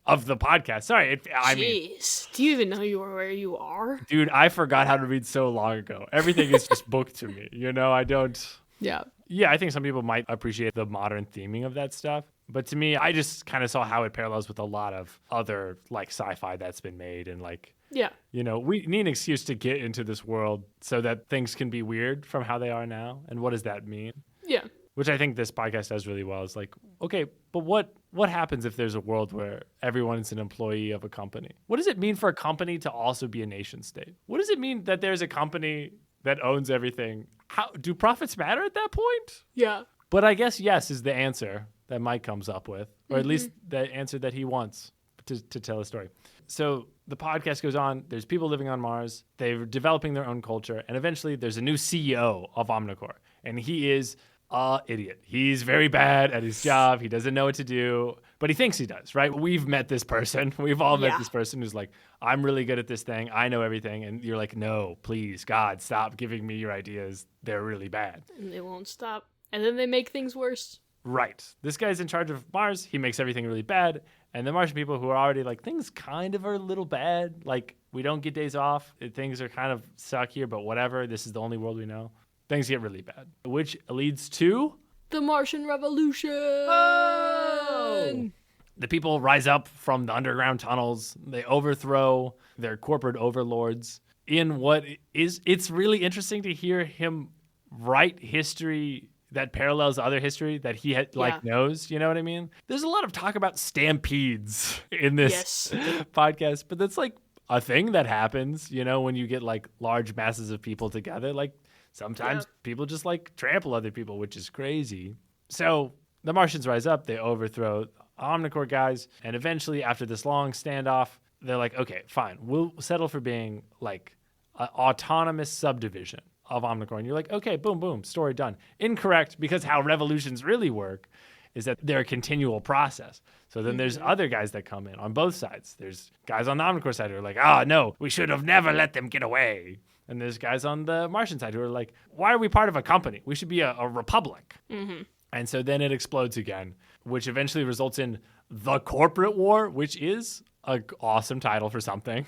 S3: of the podcast. Sorry, I mean,
S2: Jeez. Do you even know where you are?
S3: dude, I forgot how to read so long ago. Everything is just book to me. You know, I don't.
S2: Yeah.
S3: Yeah, I think some people might appreciate the modern theming of that stuff. But to me, I just kind of saw how it parallels with a lot of other like sci-fi that's been made. And like,
S2: Yeah.
S3: you know, we need an excuse to get into this world so that things can be weird from how they are now. And what does that mean?
S2: Yeah.
S3: Which I think this podcast does really well. Is like, okay, but what happens if there's a world where everyone is an employee of a company? What does it mean for a company to also be a nation state? What does it mean that there's a company that owns everything? How do profits matter at that point?
S2: Yeah.
S3: But I guess yes is the answer that Mike comes up with, or at least the answer that he wants to tell a story. So the podcast goes on. There's people living on Mars. They're developing their own culture. And eventually there's a new CEO of Omnicore. And he is an idiot. He's very bad at his job. He doesn't know what to do, but he thinks he does, right? We've met this person. We've all met this person who's like, I'm really good at this thing. I know everything. And you're like, no, please, God, stop giving me your ideas. They're really bad.
S2: And they won't stop. And then they make things worse.
S3: Right. This guy's in charge of Mars. He makes everything really bad. And the Martian people who are already like, things kind of are a little bad. Like, we don't get days off. Things are kind of suck here, but whatever. This is the only world we know. Things get really bad, which leads to
S2: The Martian Revolution!
S3: Oh! The people rise up from the underground tunnels. They overthrow their corporate overlords in what is, it's really interesting to hear him write history that parallels other history that he knows, you know what I mean? There's a lot of talk about stampedes in this podcast, but that's like a thing that happens, you know, when you get like large masses of people together. Like sometimes people just like trample other people, which is crazy. So the Martians rise up, they overthrow Omnicore guys, and eventually after this long standoff, they're like, okay, fine, we'll settle for being like an autonomous subdivision of Omnicore. And you're like, okay, boom, boom, story done. Incorrect, because how revolutions really work is that they're a continual process. So then there's other guys that come in on both sides. There's guys on the Omnicore side who are like, no, we should have never let them get away. And there's guys on the Martian side who are like, why are we part of a company? We should be a republic. Mm-hmm. And so then it explodes again, which eventually results in the Corporate War, which is an awesome title for something.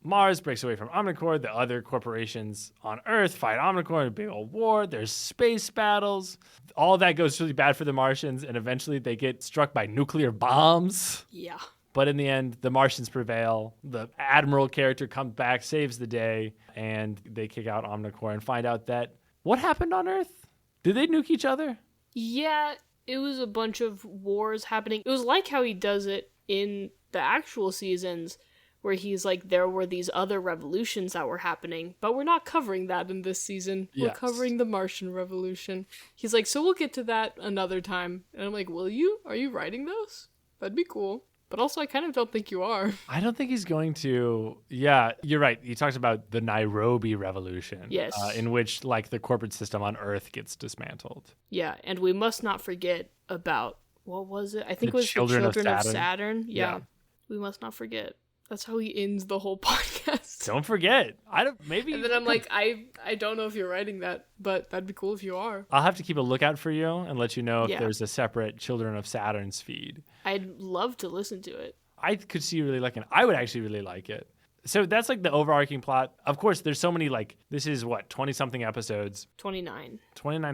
S3: Mars breaks away from Omnicore. The other corporations on Earth fight Omnicore in a big old war. There's space battles. All that goes really bad for the Martians, and eventually they get struck by nuclear bombs.
S2: Yeah.
S3: But in the end, the Martians prevail. The Admiral character comes back, saves the day, and they kick out Omnicore and find out that what happened on Earth? Did they nuke each other?
S2: Yeah, it was a bunch of wars happening. It was like how he does it in the actual seasons, where he's like, there were these other revolutions that were happening, but we're not covering that in this season. We're covering the Martian Revolution. He's like, so we'll get to that another time. And I'm like, will you? Are you writing those? That'd be cool. But also, I kind of don't think you are.
S3: I don't think he's going to. Yeah, you're right. He talks about the Nairobi Revolution.
S2: Yes.
S3: In which, like, the corporate system on Earth gets dismantled.
S2: Yeah, and we must not forget about, what was it? I think it was the Children of Saturn. Yeah. We must not forget. That's how he ends the whole podcast.
S3: Don't forget. Maybe.
S2: And then I'm like, I don't know if you're writing that, but that'd be cool if you are.
S3: I'll have to keep a lookout for you and let you know if there's a separate Children of Saturn's feed.
S2: I'd love to listen to it.
S3: I could see you really liking it. I would actually really like it. So that's like the overarching plot. Of course, there's so many, like, this is what, 20-something episodes?
S2: 29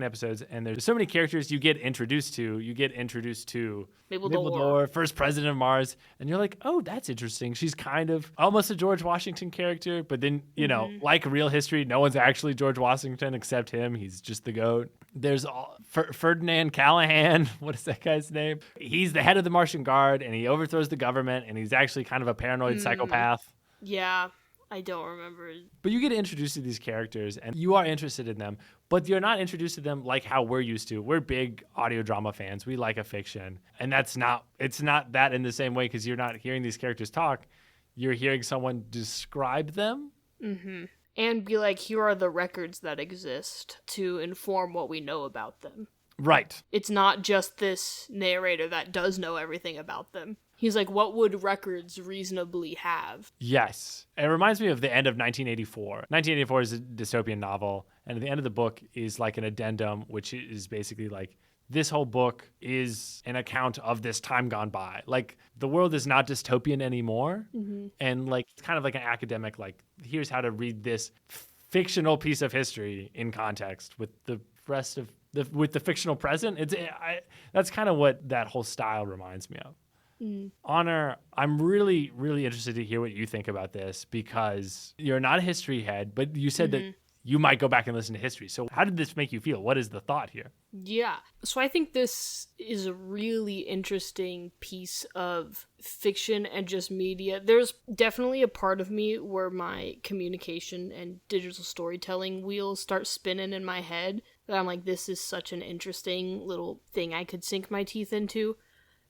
S3: episodes, and there's so many characters you get introduced to. You get introduced to
S2: Mabel,
S3: first president of Mars, and you're like, oh, that's interesting. She's kind of almost a George Washington character, but then, you know, like real history, no one's actually George Washington except him. He's just the GOAT. There's Ferdinand Callahan. What is that guy's name? He's the head of the Martian Guard, and he overthrows the government, and he's actually kind of a paranoid psychopath.
S2: Yeah, I don't remember.
S3: But you get introduced to these characters and you are interested in them, but you're not introduced to them like how we're used to. We're big audio drama fans. We like a fiction. And it's not that in the same way, because you're not hearing these characters talk. You're hearing someone describe them.
S2: Mm-hmm. And be like, here are the records that exist to inform what we know about them.
S3: Right.
S2: It's not just this narrator that does know everything about them. He's like, what would records reasonably have?
S3: Yes. It reminds me of the end of 1984. 1984 is a dystopian novel, and at the end of the book is like an addendum, which is basically like, this whole book is an account of this time gone by. Like, the world is not dystopian anymore. Mm-hmm. And like, it's kind of like an academic, like, here's how to read this fictional piece of history in context with the rest of with the fictional present. That's kind of what that whole style reminds me of. Honor, I'm really, really interested to hear what you think about this, because you're not a history head, but you said that you might go back and listen to history. So how did this make you feel? What is the thought here?
S2: Yeah. So I think this is a really interesting piece of fiction and just media. There's definitely a part of me where my communication and digital storytelling wheels start spinning in my head, that I'm like, this is such an interesting little thing I could sink my teeth into.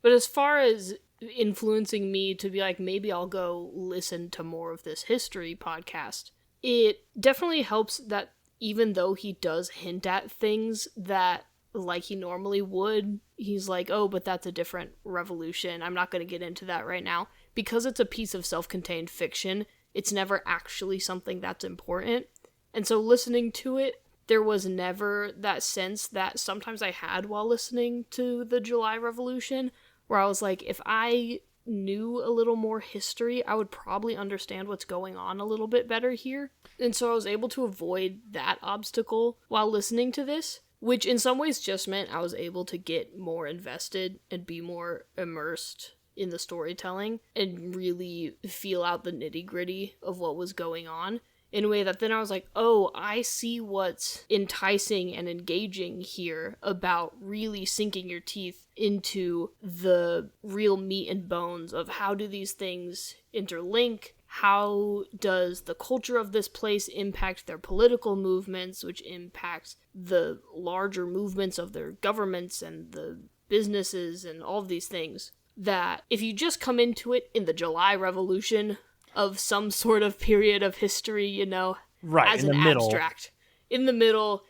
S2: But as far as influencing me to be like, maybe I'll go listen to more of this history podcast, it definitely helps that even though he does hint at things that, like he normally would, he's like, oh, but that's a different revolution. I'm not going to get into that right now. Because it's a piece of self-contained fiction, it's never actually something that's important. And so listening to it, there was never that sense that sometimes I had while listening to the July Revolution, where I was like, if I knew a little more history, I would probably understand what's going on a little bit better here. And so I was able to avoid that obstacle while listening to this, which in some ways just meant I was able to get more invested and be more immersed in the storytelling and really feel out the nitty-gritty of what was going on, in a way that then I was like, oh, I see what's enticing and engaging here about really sinking your teeth into the real meat and bones of how do these things interlink? How does the culture of this place impact their political movements, which impacts the larger movements of their governments and the businesses and all of these things? That if you just come into it in the July Revolution of some sort of period of history, you know,
S3: right,
S2: as
S3: in
S2: an
S3: the middle.
S2: abstract. In the middle,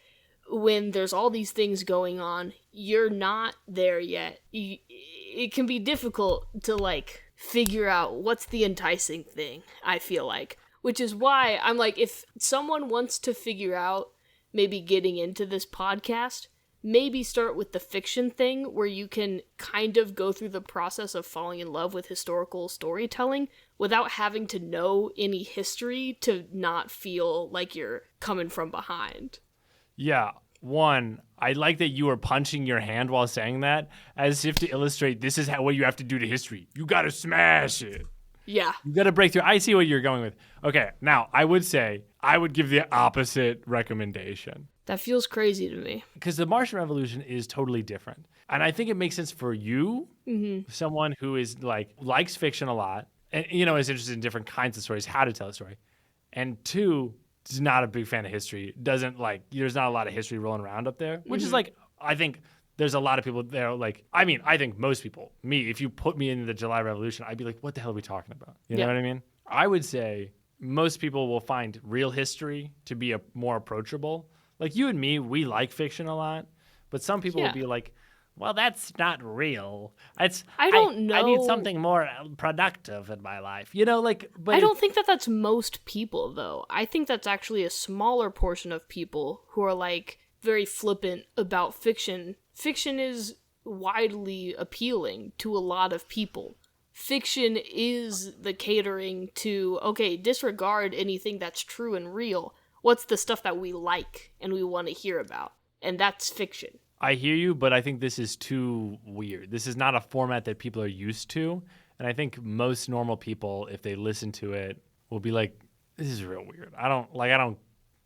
S2: when there's all these things going on, you're not there yet. It can be difficult to, like, figure out what's the enticing thing, I feel like. Which is why I'm like, if someone wants to figure out maybe getting into this podcast, maybe start with the fiction thing, where you can kind of go through the process of falling in love with historical storytelling without having to know any history to not feel like you're coming from behind.
S3: Yeah. One, I like that you were punching your hand while saying that, as if to illustrate this is what you have to do to history. You got to smash it.
S2: Yeah.
S3: You got to break through. I see what you're going with. Okay, now I would say I would give the opposite recommendation.
S2: That feels crazy to me.
S3: Because the Martian Revolution is totally different. And I think it makes sense for you, someone who is likes fiction a lot, and is interested in different kinds of stories, how to tell a story. And 2, is not a big fan of history. Doesn't like, there's not a lot of history rolling around up there, which is like, I think there's a lot of people there. Like, I mean, I think most people, me, if you put me into the July Revolution, I'd be like, what the hell are we talking about? You know what I mean? I would say most people will find real history to be more approachable. Like you and me, we like fiction a lot, but some people will be like, well, that's not real. I don't know. I need something more productive in my life. But
S2: I don't think that that's most people, though. I think that's actually a smaller portion of people who are, like, very flippant about fiction. Fiction is widely appealing to a lot of people. Fiction is the catering to, okay, disregard anything that's true and real. What's the stuff that we like and we want to hear about? And that's fiction.
S3: I hear you, but I think this is too weird. This is not a format that people are used to. And I think most normal people, if they listen to it, will be like, this is real weird. I don't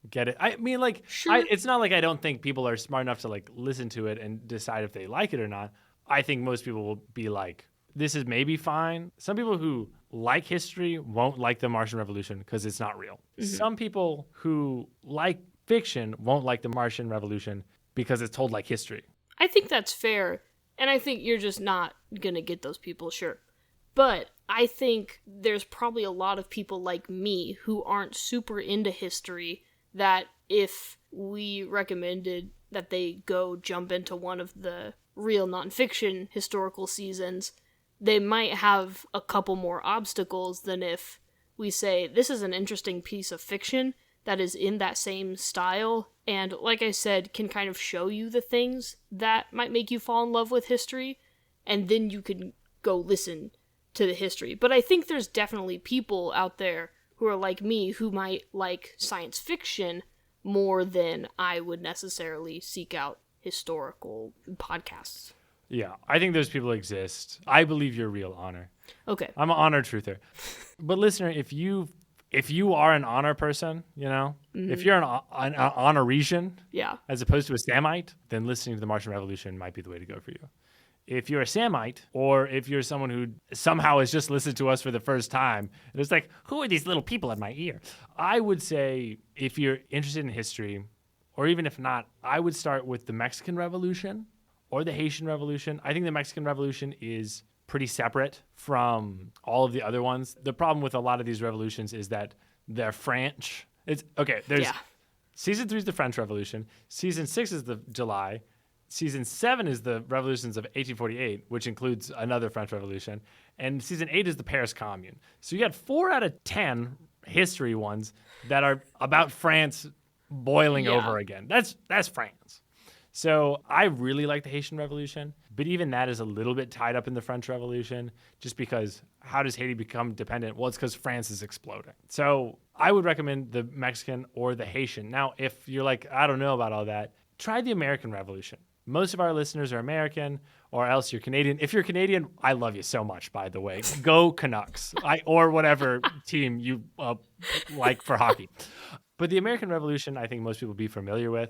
S3: get it. I mean, like, sure. It's not like I don't think people are smart enough to, like, listen to it and decide if they like it or not. I think most people will be like, this is maybe fine. Some people who like history won't like the Martian Revolution because it's not real. Mm-hmm. Some people who like fiction won't like the Martian Revolution because it's told like history.
S2: I think that's fair, and I think you're just not gonna get those people, sure. But I think there's probably a lot of people like me who aren't super into history that if we recommended that they go jump into one of the real nonfiction historical seasons, they might have a couple more obstacles than if we say, this is an interesting piece of fiction that is in that same style, and like I said, can kind of show you the things that might make you fall in love with history, and then you can go listen to the history. But I think there's definitely people out there who are like me who might like science fiction more than I would necessarily seek out historical podcasts.
S3: Yeah, I think those people exist. I believe you're real, Honor.
S2: Okay.
S3: I'm an Honor truther. But listener, if you are an honor person, if you're an honoresian, as opposed to a Samite, then listening to the Martian Revolution might be the way to go for you. If you're a Samite, or if you're someone who somehow has just listened to us for the first time, and it's like, who are these little people in my ear? I would say if you're interested in history, or even if not, I would start with the Mexican Revolution or the Haitian Revolution. I think the Mexican Revolution is pretty separate from all of the other ones. The problem with a lot of these revolutions is that they're French. Season 3 is the French Revolution. Season 6 is the July. Season 7 is the revolutions of 1848, which includes another French Revolution. And season 8 is the Paris Commune. So you got 4 out of 10 history ones that are about France boiling over again. That's France. So I really like the Haitian Revolution, but even that is a little bit tied up in the French Revolution, just because how does Haiti become dependent? Well, it's because France is exploding. So I would recommend the Mexican or the Haitian. Now, if you're like, I don't know about all that, try the American Revolution. Most of our listeners are American, or else you're Canadian. If you're Canadian, I love you so much, by the way. Go Canucks, or whatever team you like for hockey. But the American Revolution, I think most people will be familiar with.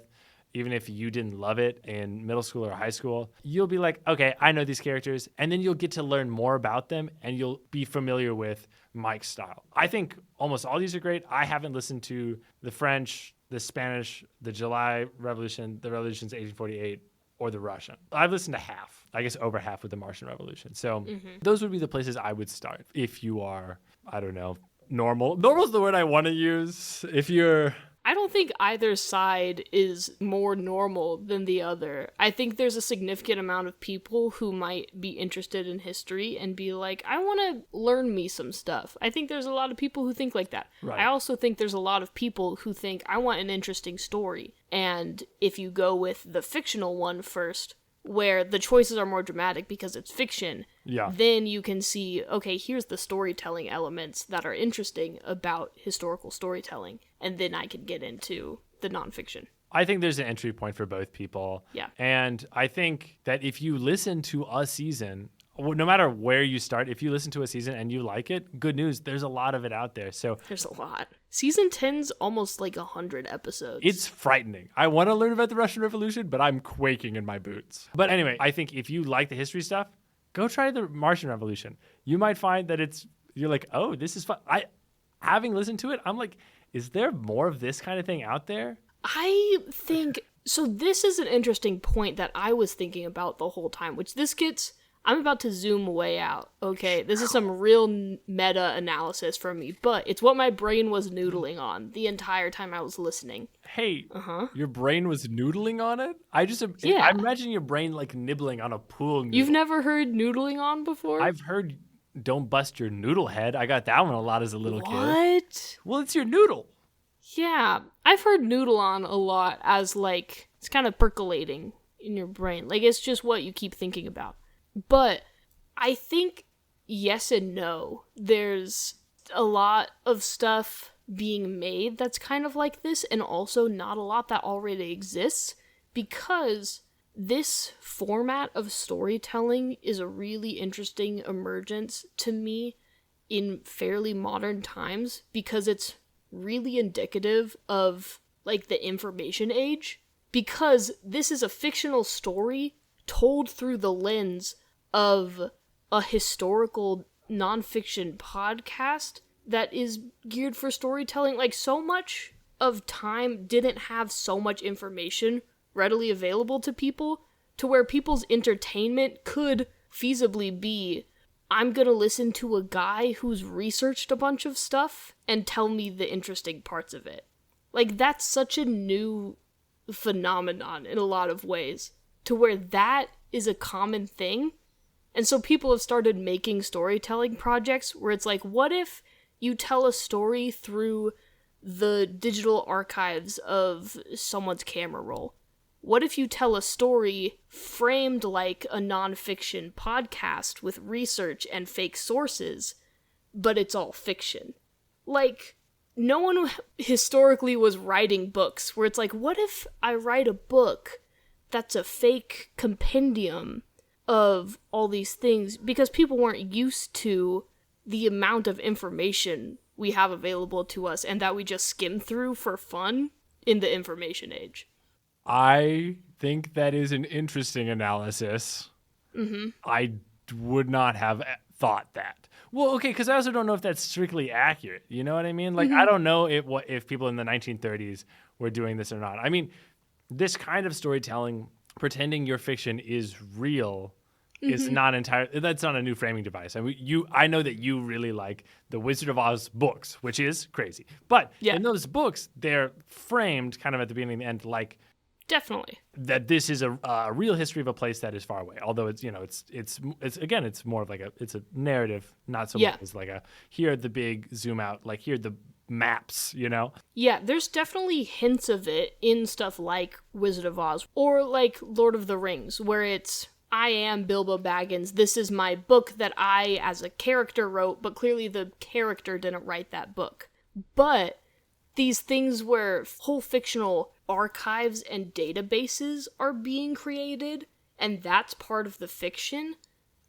S3: Even if you didn't love it in middle school or high school, you'll be like, okay, I know these characters. And then you'll get to learn more about them, and you'll be familiar with Mike's style. I think almost all these are great. I haven't listened to the French, the Spanish, the July Revolution, the Revolutions of 1848, or the Russian. I've listened to half, I guess over half with the Martian Revolution. So those would be the places I would start if you are, I don't know, normal. Normal is the word I want to use. If you're...
S2: I don't think either side is more normal than the other. I think there's a significant amount of people who might be interested in history and be like, I want to learn me some stuff. I think there's a lot of people who think like that. Right. I also think there's a lot of people who think, I want an interesting story. And if you go with the fictional one first, where the choices are more dramatic because it's fiction, then you can see, okay, here's the storytelling elements that are interesting about historical storytelling, and then I can get into the nonfiction.
S3: I think there's an entry point for both people.
S2: Yeah.
S3: And I think that if you listen to a season, no matter where you start, if you listen to a season and you like it, good news, there's a lot of it out there. So
S2: there's a lot. Season 10's almost like 100 episodes.
S3: It's frightening. I want to learn about the Russian Revolution, but I'm quaking in my boots. But anyway, I think if you like the history stuff, go try the Martian Revolution. You might find that it's you're like, oh, this is fun. Having listened to it, I'm like, is there more of this kind of thing out there?
S2: I think so. This is an interesting point that I was thinking about the whole time, which this gets. I'm about to zoom way out. Okay, this is some real meta analysis from me, but it's what my brain was noodling on the entire time I was listening.
S3: Hey, your brain was noodling on it? I imagine your brain like nibbling on a pool noodle.
S2: You've never heard noodling on before?
S3: I've heard don't bust your noodle head. I got that one a lot as a little kid.
S2: What?
S3: Well, it's your noodle.
S2: Yeah, I've heard noodle on a lot as like, it's kind of percolating in your brain. Like, it's just what you keep thinking about. But I think yes and no. There's a lot of stuff being made that's kind of like this, and also not a lot that already exists, because this format of storytelling is a really interesting emergence to me in fairly modern times, because it's really indicative of like the information age, because this is a fictional story told through the lens of a historical nonfiction podcast that is geared for storytelling. Like, so much of time didn't have so much information readily available to people, to where people's entertainment could feasibly be, I'm gonna listen to a guy who's researched a bunch of stuff and tell me the interesting parts of it. Like, that's such a new phenomenon in a lot of ways, to where that is a common thing. And so people have started making storytelling projects where it's like, what if you tell a story through the digital archives of someone's camera roll? What if you tell a story framed like a nonfiction podcast with research and fake sources, but it's all fiction? Like, no one historically was writing books where it's like, what if I write a book that's a fake compendium of all these things? Because people weren't used to the amount of information we have available to us and that we just skim through for fun in the information age.
S3: I think that is an interesting analysis. Mm-hmm. I would not have thought that. Well, okay, because I also don't know if that's strictly accurate. You know what I mean? Like, I don't know if people in the 1930s were doing this or not. I mean, this kind of storytelling, pretending your fiction is real, is not entirely. That's not a new framing device. I mean, I know that you really like the Wizard of Oz books, which is crazy. But in those books, they're framed kind of at the beginning and the end, like.
S2: Definitely.
S3: That this is a real history of a place that is far away. Although it's again, it's more of like it's a narrative, not so much as like here the big zoom out, like here the maps, you know?
S2: Yeah, there's definitely hints of it in stuff like Wizard of Oz or like Lord of the Rings, where it's, I am Bilbo Baggins, this is my book that I as a character wrote, but clearly the character didn't write that book. But these things where whole fictional archives and databases are being created, and that's part of the fiction,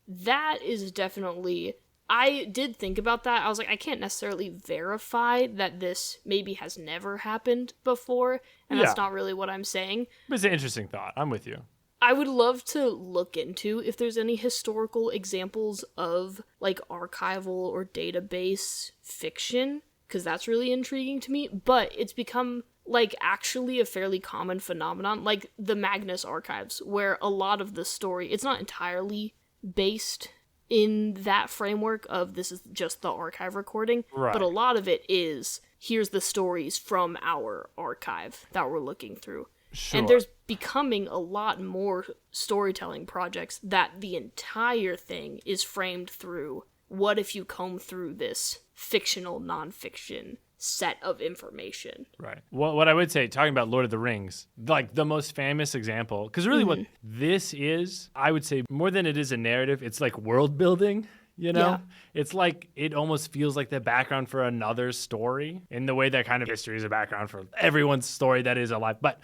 S2: that is definitely... I did think about that. I was like, I can't necessarily verify that this maybe has never happened before, and that's not really what I'm saying.
S3: But it's an interesting thought. I'm with you.
S2: I would love to look into if there's any historical examples of, like, archival or database fiction, because that's really intriguing to me, but it's become, like, actually a fairly common phenomenon, like the Magnus Archives, where a lot of the story, it's not entirely based in that framework of this is just the archive recording, but a lot of it is, here's the stories from our archive that we're looking through. Sure. And there's becoming a lot more storytelling projects that the entire thing is framed through, what if you comb through this fictional, nonfiction set of information.
S3: Right. Well, what I would say, talking about Lord of the Rings, like the most famous example, because really what this is, I would say more than it is a narrative, it's like world building, you know? Yeah. It's like, it almost feels like the background for another story in the way that kind of history is a background for everyone's story that is alive. But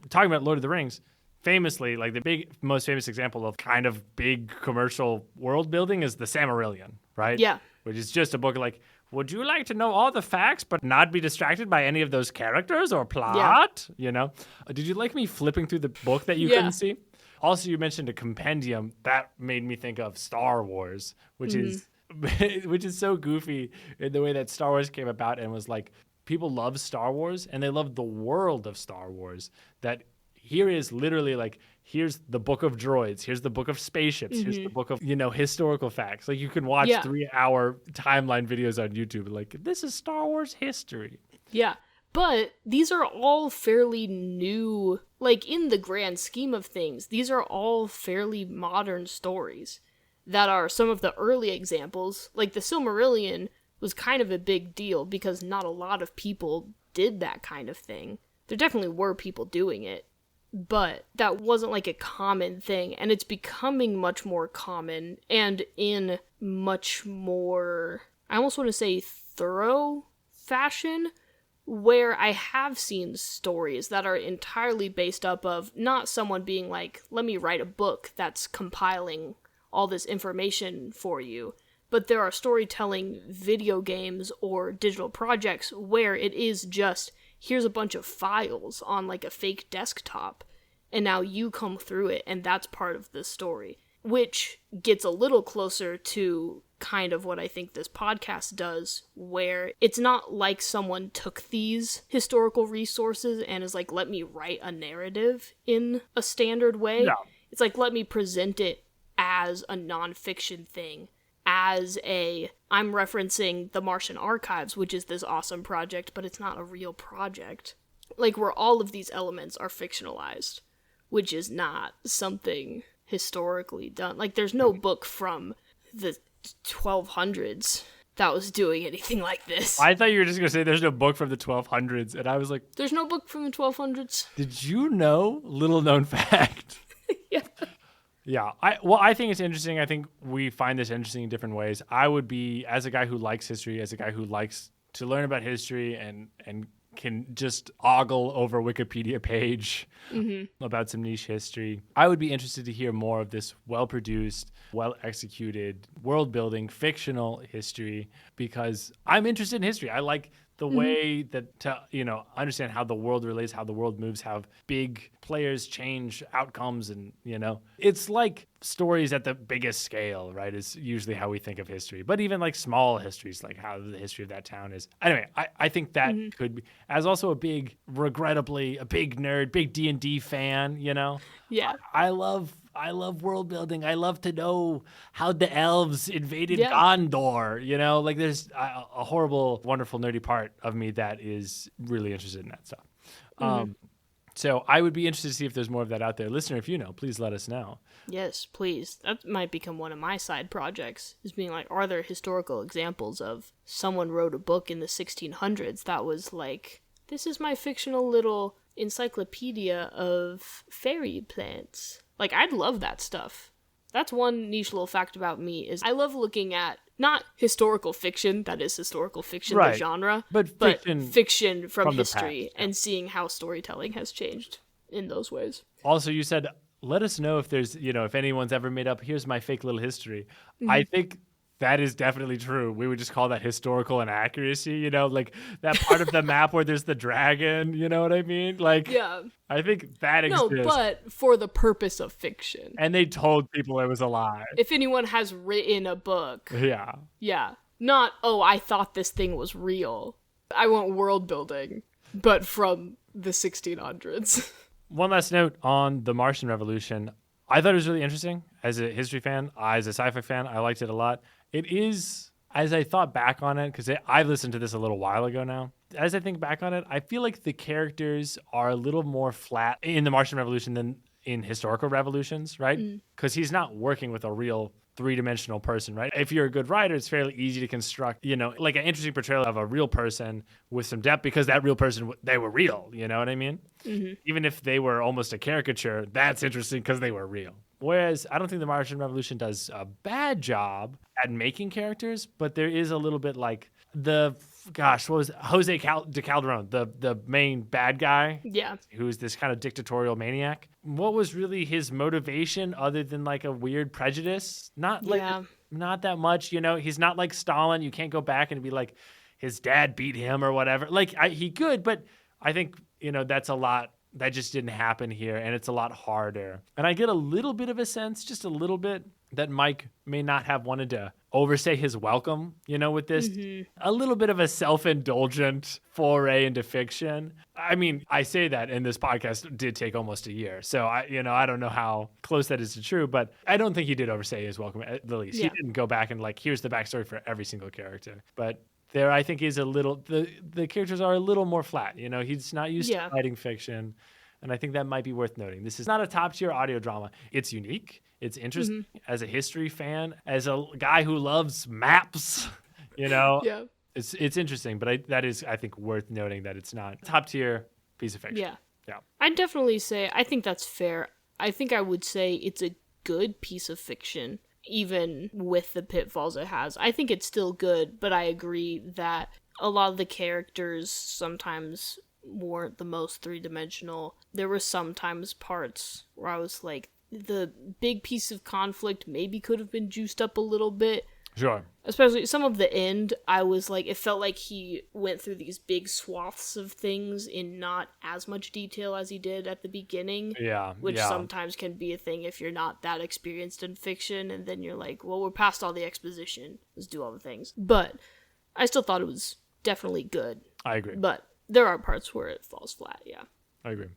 S3: talking about Lord of the Rings, famously, like the most famous example of kind of big commercial world building is the Silmarillion, right? Yeah. Which is just a book like, would you like to know all the facts but not be distracted by any of those characters or plot? Yeah. You know? Did you like me flipping through the book that you couldn't see? Also, you mentioned a compendium. That made me think of Star Wars, which is which is so goofy in the way that Star Wars came about and was like, people love Star Wars and they love the world of Star Wars. That here is literally like, here's the book of droids, here's the book of spaceships, here's the book of, historical facts. Like you can watch 3-hour timeline videos on YouTube. Like, this is Star Wars history.
S2: Yeah. But these are all fairly new, like in the grand scheme of things, these are all fairly modern stories that are some of the early examples. Like the Silmarillion was kind of a big deal because not a lot of people did that kind of thing. There definitely were people doing it, but that wasn't like a common thing, and it's becoming much more common and in much more, I almost want to say thorough fashion, where I have seen stories that are entirely based up of not someone being like, let me write a book that's compiling all this information for you, but there are storytelling video games or digital projects where it is just, here's a bunch of files on like a fake desktop, and now you come through it, and that's part of the story, which gets a little closer to kind of what I think this podcast does, where it's not like someone took these historical resources and is like, let me write a narrative in a standard way.
S3: No.
S2: It's like, let me present it as a nonfiction thing, as I'm referencing the Martian Archives, which is this awesome project, but it's not a real project. Like, where all of these elements are fictionalized, which is not something historically done. Like, there's no book from the 1200s that was doing anything like this.
S3: I thought you were just going to say there's no book from the 1200s, and I was like...
S2: There's no book from the 1200s.
S3: Did you know? Little known fact.
S2: Yeah.
S3: Yeah. I think it's interesting. I think we find this interesting in different ways. I would be, as a guy who likes history, as a guy who likes to learn about history and can just ogle over a Wikipedia page about some niche history, I would be interested to hear more of this well-produced, well-executed, world-building, fictional history, because I'm interested in history. I like the way that to understand how the world relates, how the world moves, how big players change outcomes, and it's like stories at the biggest scale, right, is usually how we think of history. But even like small histories, like how the history of that town is. Anyway, I think that could be, as also regrettably a big nerd, big D&D fan,
S2: Yeah.
S3: I love world building. I love to know how the elves invaded Gondor. Like there's a horrible, wonderful, nerdy part of me that is really interested in that stuff. So I would be interested to see if there's more of that out there. Listener, if you know, please let us know.
S2: Yes, please. That might become one of my side projects, is being like, are there historical examples of someone wrote a book in the 1600s that was like, this is my fictional little encyclopedia of fairy plants. Like, I'd love that stuff. That's one niche little fact about me, is I love looking at not historical fiction, that is historical fiction,
S3: right,
S2: the genre,
S3: but
S2: fiction from history,
S3: past,
S2: and seeing how storytelling has changed in those ways.
S3: Also, you said, let us know if there's, if anyone's ever made up, here's my fake little history. I think that is definitely true. We would just call that historical inaccuracy, like that part of the map where there's the dragon, you know what I mean? Like, yeah. I think that exists.
S2: No, but for the purpose of fiction.
S3: And they told people it was a lie.
S2: If anyone has written a book.
S3: Yeah.
S2: Yeah. Not, I thought this thing was real. I want world building, but from the 1600s.
S3: One last note on the Martian Revolution. I thought it was really interesting. As a history fan, as a sci-fi fan, I liked it a lot. It is, as I thought back on it, because I've listened to this a little while ago now. As I think back on it, I feel like the characters are a little more flat in the Martian Revolution than in historical revolutions, right? Because he's not working with a real three-dimensional person, right? If you're a good writer, it's fairly easy to construct, like an interesting portrayal of a real person with some depth, because that real person, they were real, you know what I mean? Even if they were almost a caricature, that's interesting because they were real. Whereas I don't think the Martian Revolution does a bad job at making characters, but there is a little bit like what was Jose de Calderon, the main bad guy? Yeah. Who's this kind of dictatorial maniac. What was really his motivation other than like a weird prejudice? Not that much, he's not like Stalin. You can't go back and be like, his dad beat him or whatever. Like he could, but I think, that's a lot. That just didn't happen here, and it's a lot harder. And I get a little bit of a sense, just a little bit, that Mike may not have wanted to overstay his welcome, with this a little bit of a self-indulgent foray into fiction. I mean, I say that, and this podcast did take almost a year. So I don't know how close that is to true, but I don't think he did overstay his welcome at the least.
S2: Yeah.
S3: He didn't go back and here's the backstory for every single character. But there, I think, is a little, the characters are a little more flat. He's not used to writing fiction. And I think that might be worth noting. This is not a top-tier audio drama. It's unique. It's interesting as a history fan, as a guy who loves maps,
S2: Yeah.
S3: It's interesting, but that is, I think, worth noting that it's not top-tier piece of fiction.
S2: Yeah. I'd definitely say, I think that's fair. I think I would say it's a good piece of fiction, even with the pitfalls it has. I think it's still good, but I agree that a lot of the characters sometimes weren't the most three-dimensional. There were sometimes parts where I was like, the big piece of conflict maybe could have been juiced up a little bit.
S3: Sure.
S2: Especially some of the end, I was like, it felt like he went through these big swaths of things in not as much detail as he did at the beginning.
S3: Yeah.
S2: Which sometimes can be a thing if you're not that experienced in fiction, and then you're like, well, we're past all the exposition. Let's do all the things. But I still thought it was definitely good.
S3: I agree.
S2: But there are parts where it falls flat, yeah.
S3: I agree.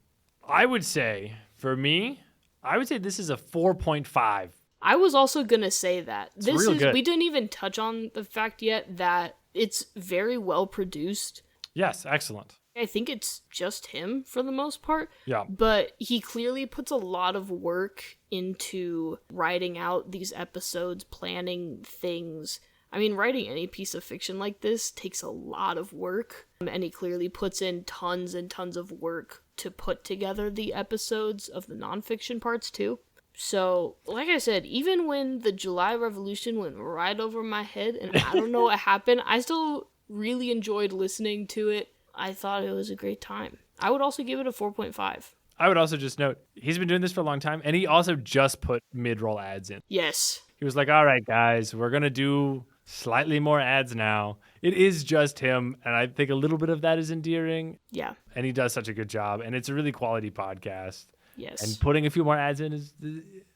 S3: I would say, for me, this is a 4.5.
S2: I was also going to say that.
S3: Good.
S2: We didn't even touch on the fact yet that it's very well produced.
S3: Yes, excellent.
S2: I think it's just him for the most part.
S3: Yeah.
S2: But he clearly puts a lot of work into writing out these episodes, planning things. I mean, writing any piece of fiction like this takes a lot of work, and he clearly puts in tons and tons of work to put together the episodes of the nonfiction parts, too. So, like I said, even when the July Revolution went right over my head, and I don't know what happened, I still really enjoyed listening to it. I thought it was a great time. I would also give it a 4.5.
S3: I would also just note, he's been doing this for a long time, and he also just put mid-roll ads in.
S2: Yes.
S3: He was like, all right, guys, we're going to do slightly more ads now. It is just him, and I think a little bit of that is endearing.
S2: Yeah.
S3: And he does such a good job, and it's a really quality podcast.
S2: Yes.
S3: And putting a few more ads in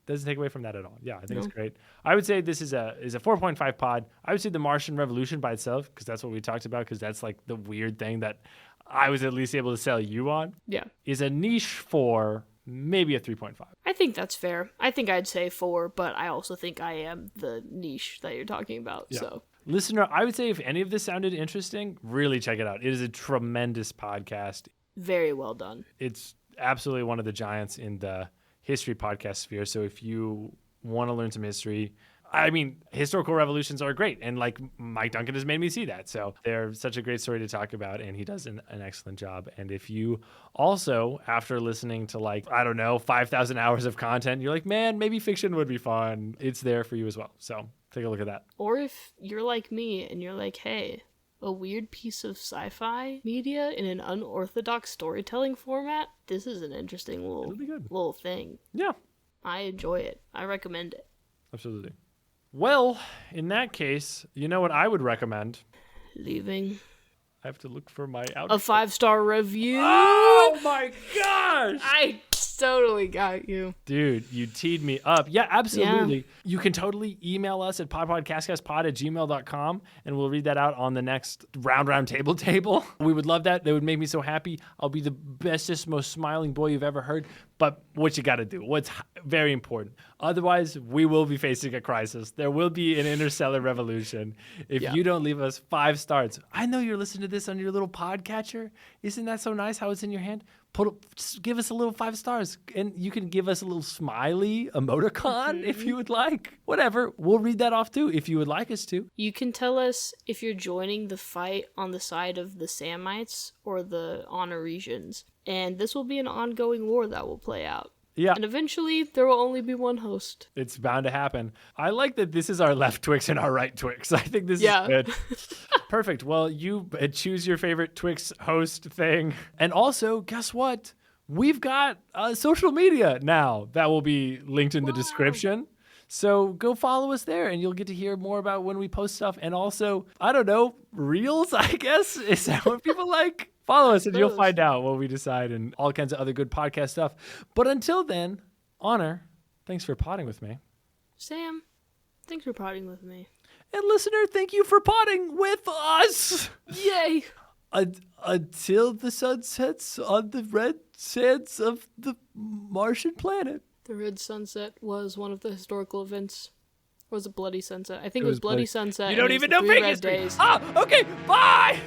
S3: doesn't take away from that at all. Yeah, I think it's great. I would say this is a 4.5 pod. I would say The Martian Revolution by itself, because that's what we talked about, because that's like the weird thing that I was at least able to sell you on.
S2: Yeah.
S3: Is a niche 4, maybe a 3.5.
S2: I think that's fair. I think I'd say 4, but I also think I am the niche that you're talking about. Yeah. So,
S3: listener, I would say if any of this sounded interesting, really check it out. It is a tremendous podcast.
S2: Very well done.
S3: It's absolutely one of the giants in the history podcast sphere. So if you want to learn some history, I mean, historical revolutions are great. And like Mike Duncan has made me see that. So they're such a great story to talk about. And he does an excellent job. And if you also, after listening to 5,000 hours of content, you're like, man, maybe fiction would be fun. It's there for you as well. So take a look at that.
S2: Or if you're like me and you're like, hey, a weird piece of sci-fi media in an unorthodox storytelling format, this is an interesting little thing.
S3: Yeah.
S2: I enjoy it. I recommend it.
S3: Absolutely. Well, in that case, you know what I would recommend?
S2: Leaving.
S3: I have to look for my outfit.
S2: A 5-star review.
S3: Oh my gosh!
S2: I totally got you.
S3: Dude, you teed me up. Yeah, absolutely. Yeah. You can totally email us at podpodcastcastpod@gmail.com, and we'll read that out on the next round table. We would love that. That would make me so happy. I'll be the bestest, most smiling boy you've ever heard. But what you got to do, what's very important. Otherwise, we will be facing a crisis. There will be an interstellar revolution if you don't leave us 5 stars. I know you're listening to this on your little podcatcher. Isn't that so nice how it's in your hand? Just give us a little 5 stars, and you can give us a little smiley emoticon if you would like. Whatever. We'll read that off too if you would like us to.
S2: You can tell us if you're joining the fight on the side of the Samites or the Honoresians. And this will be an ongoing war that will play out.
S3: Yeah.
S2: And eventually, there will only be one host.
S3: It's bound to happen. I like that this is our left Twix and our right Twix. I think this is good. Perfect. Well, you choose your favorite Twix host thing. And also, guess what? We've got social media now that will be linked in the description. So go follow us there, and you'll get to hear more about when we post stuff. And also, I don't know, reels, I guess? Is that what people like? Follow us and you'll find out what we decide and all kinds of other good podcast stuff. But until then, Honor, thanks for potting with me.
S2: Sam, thanks for potting with me.
S3: And listener, thank you for potting with us.
S2: Yay!
S3: Until the sun sets on the red sands of the Martian planet.
S2: The Red Sunset was one of the historical events. Or was it Bloody Sunset? I think it was Bloody Sunset.
S3: You don't
S2: and it
S3: even
S2: was
S3: know
S2: the 3
S3: fake
S2: red
S3: history.
S2: days.
S3: Okay, bye!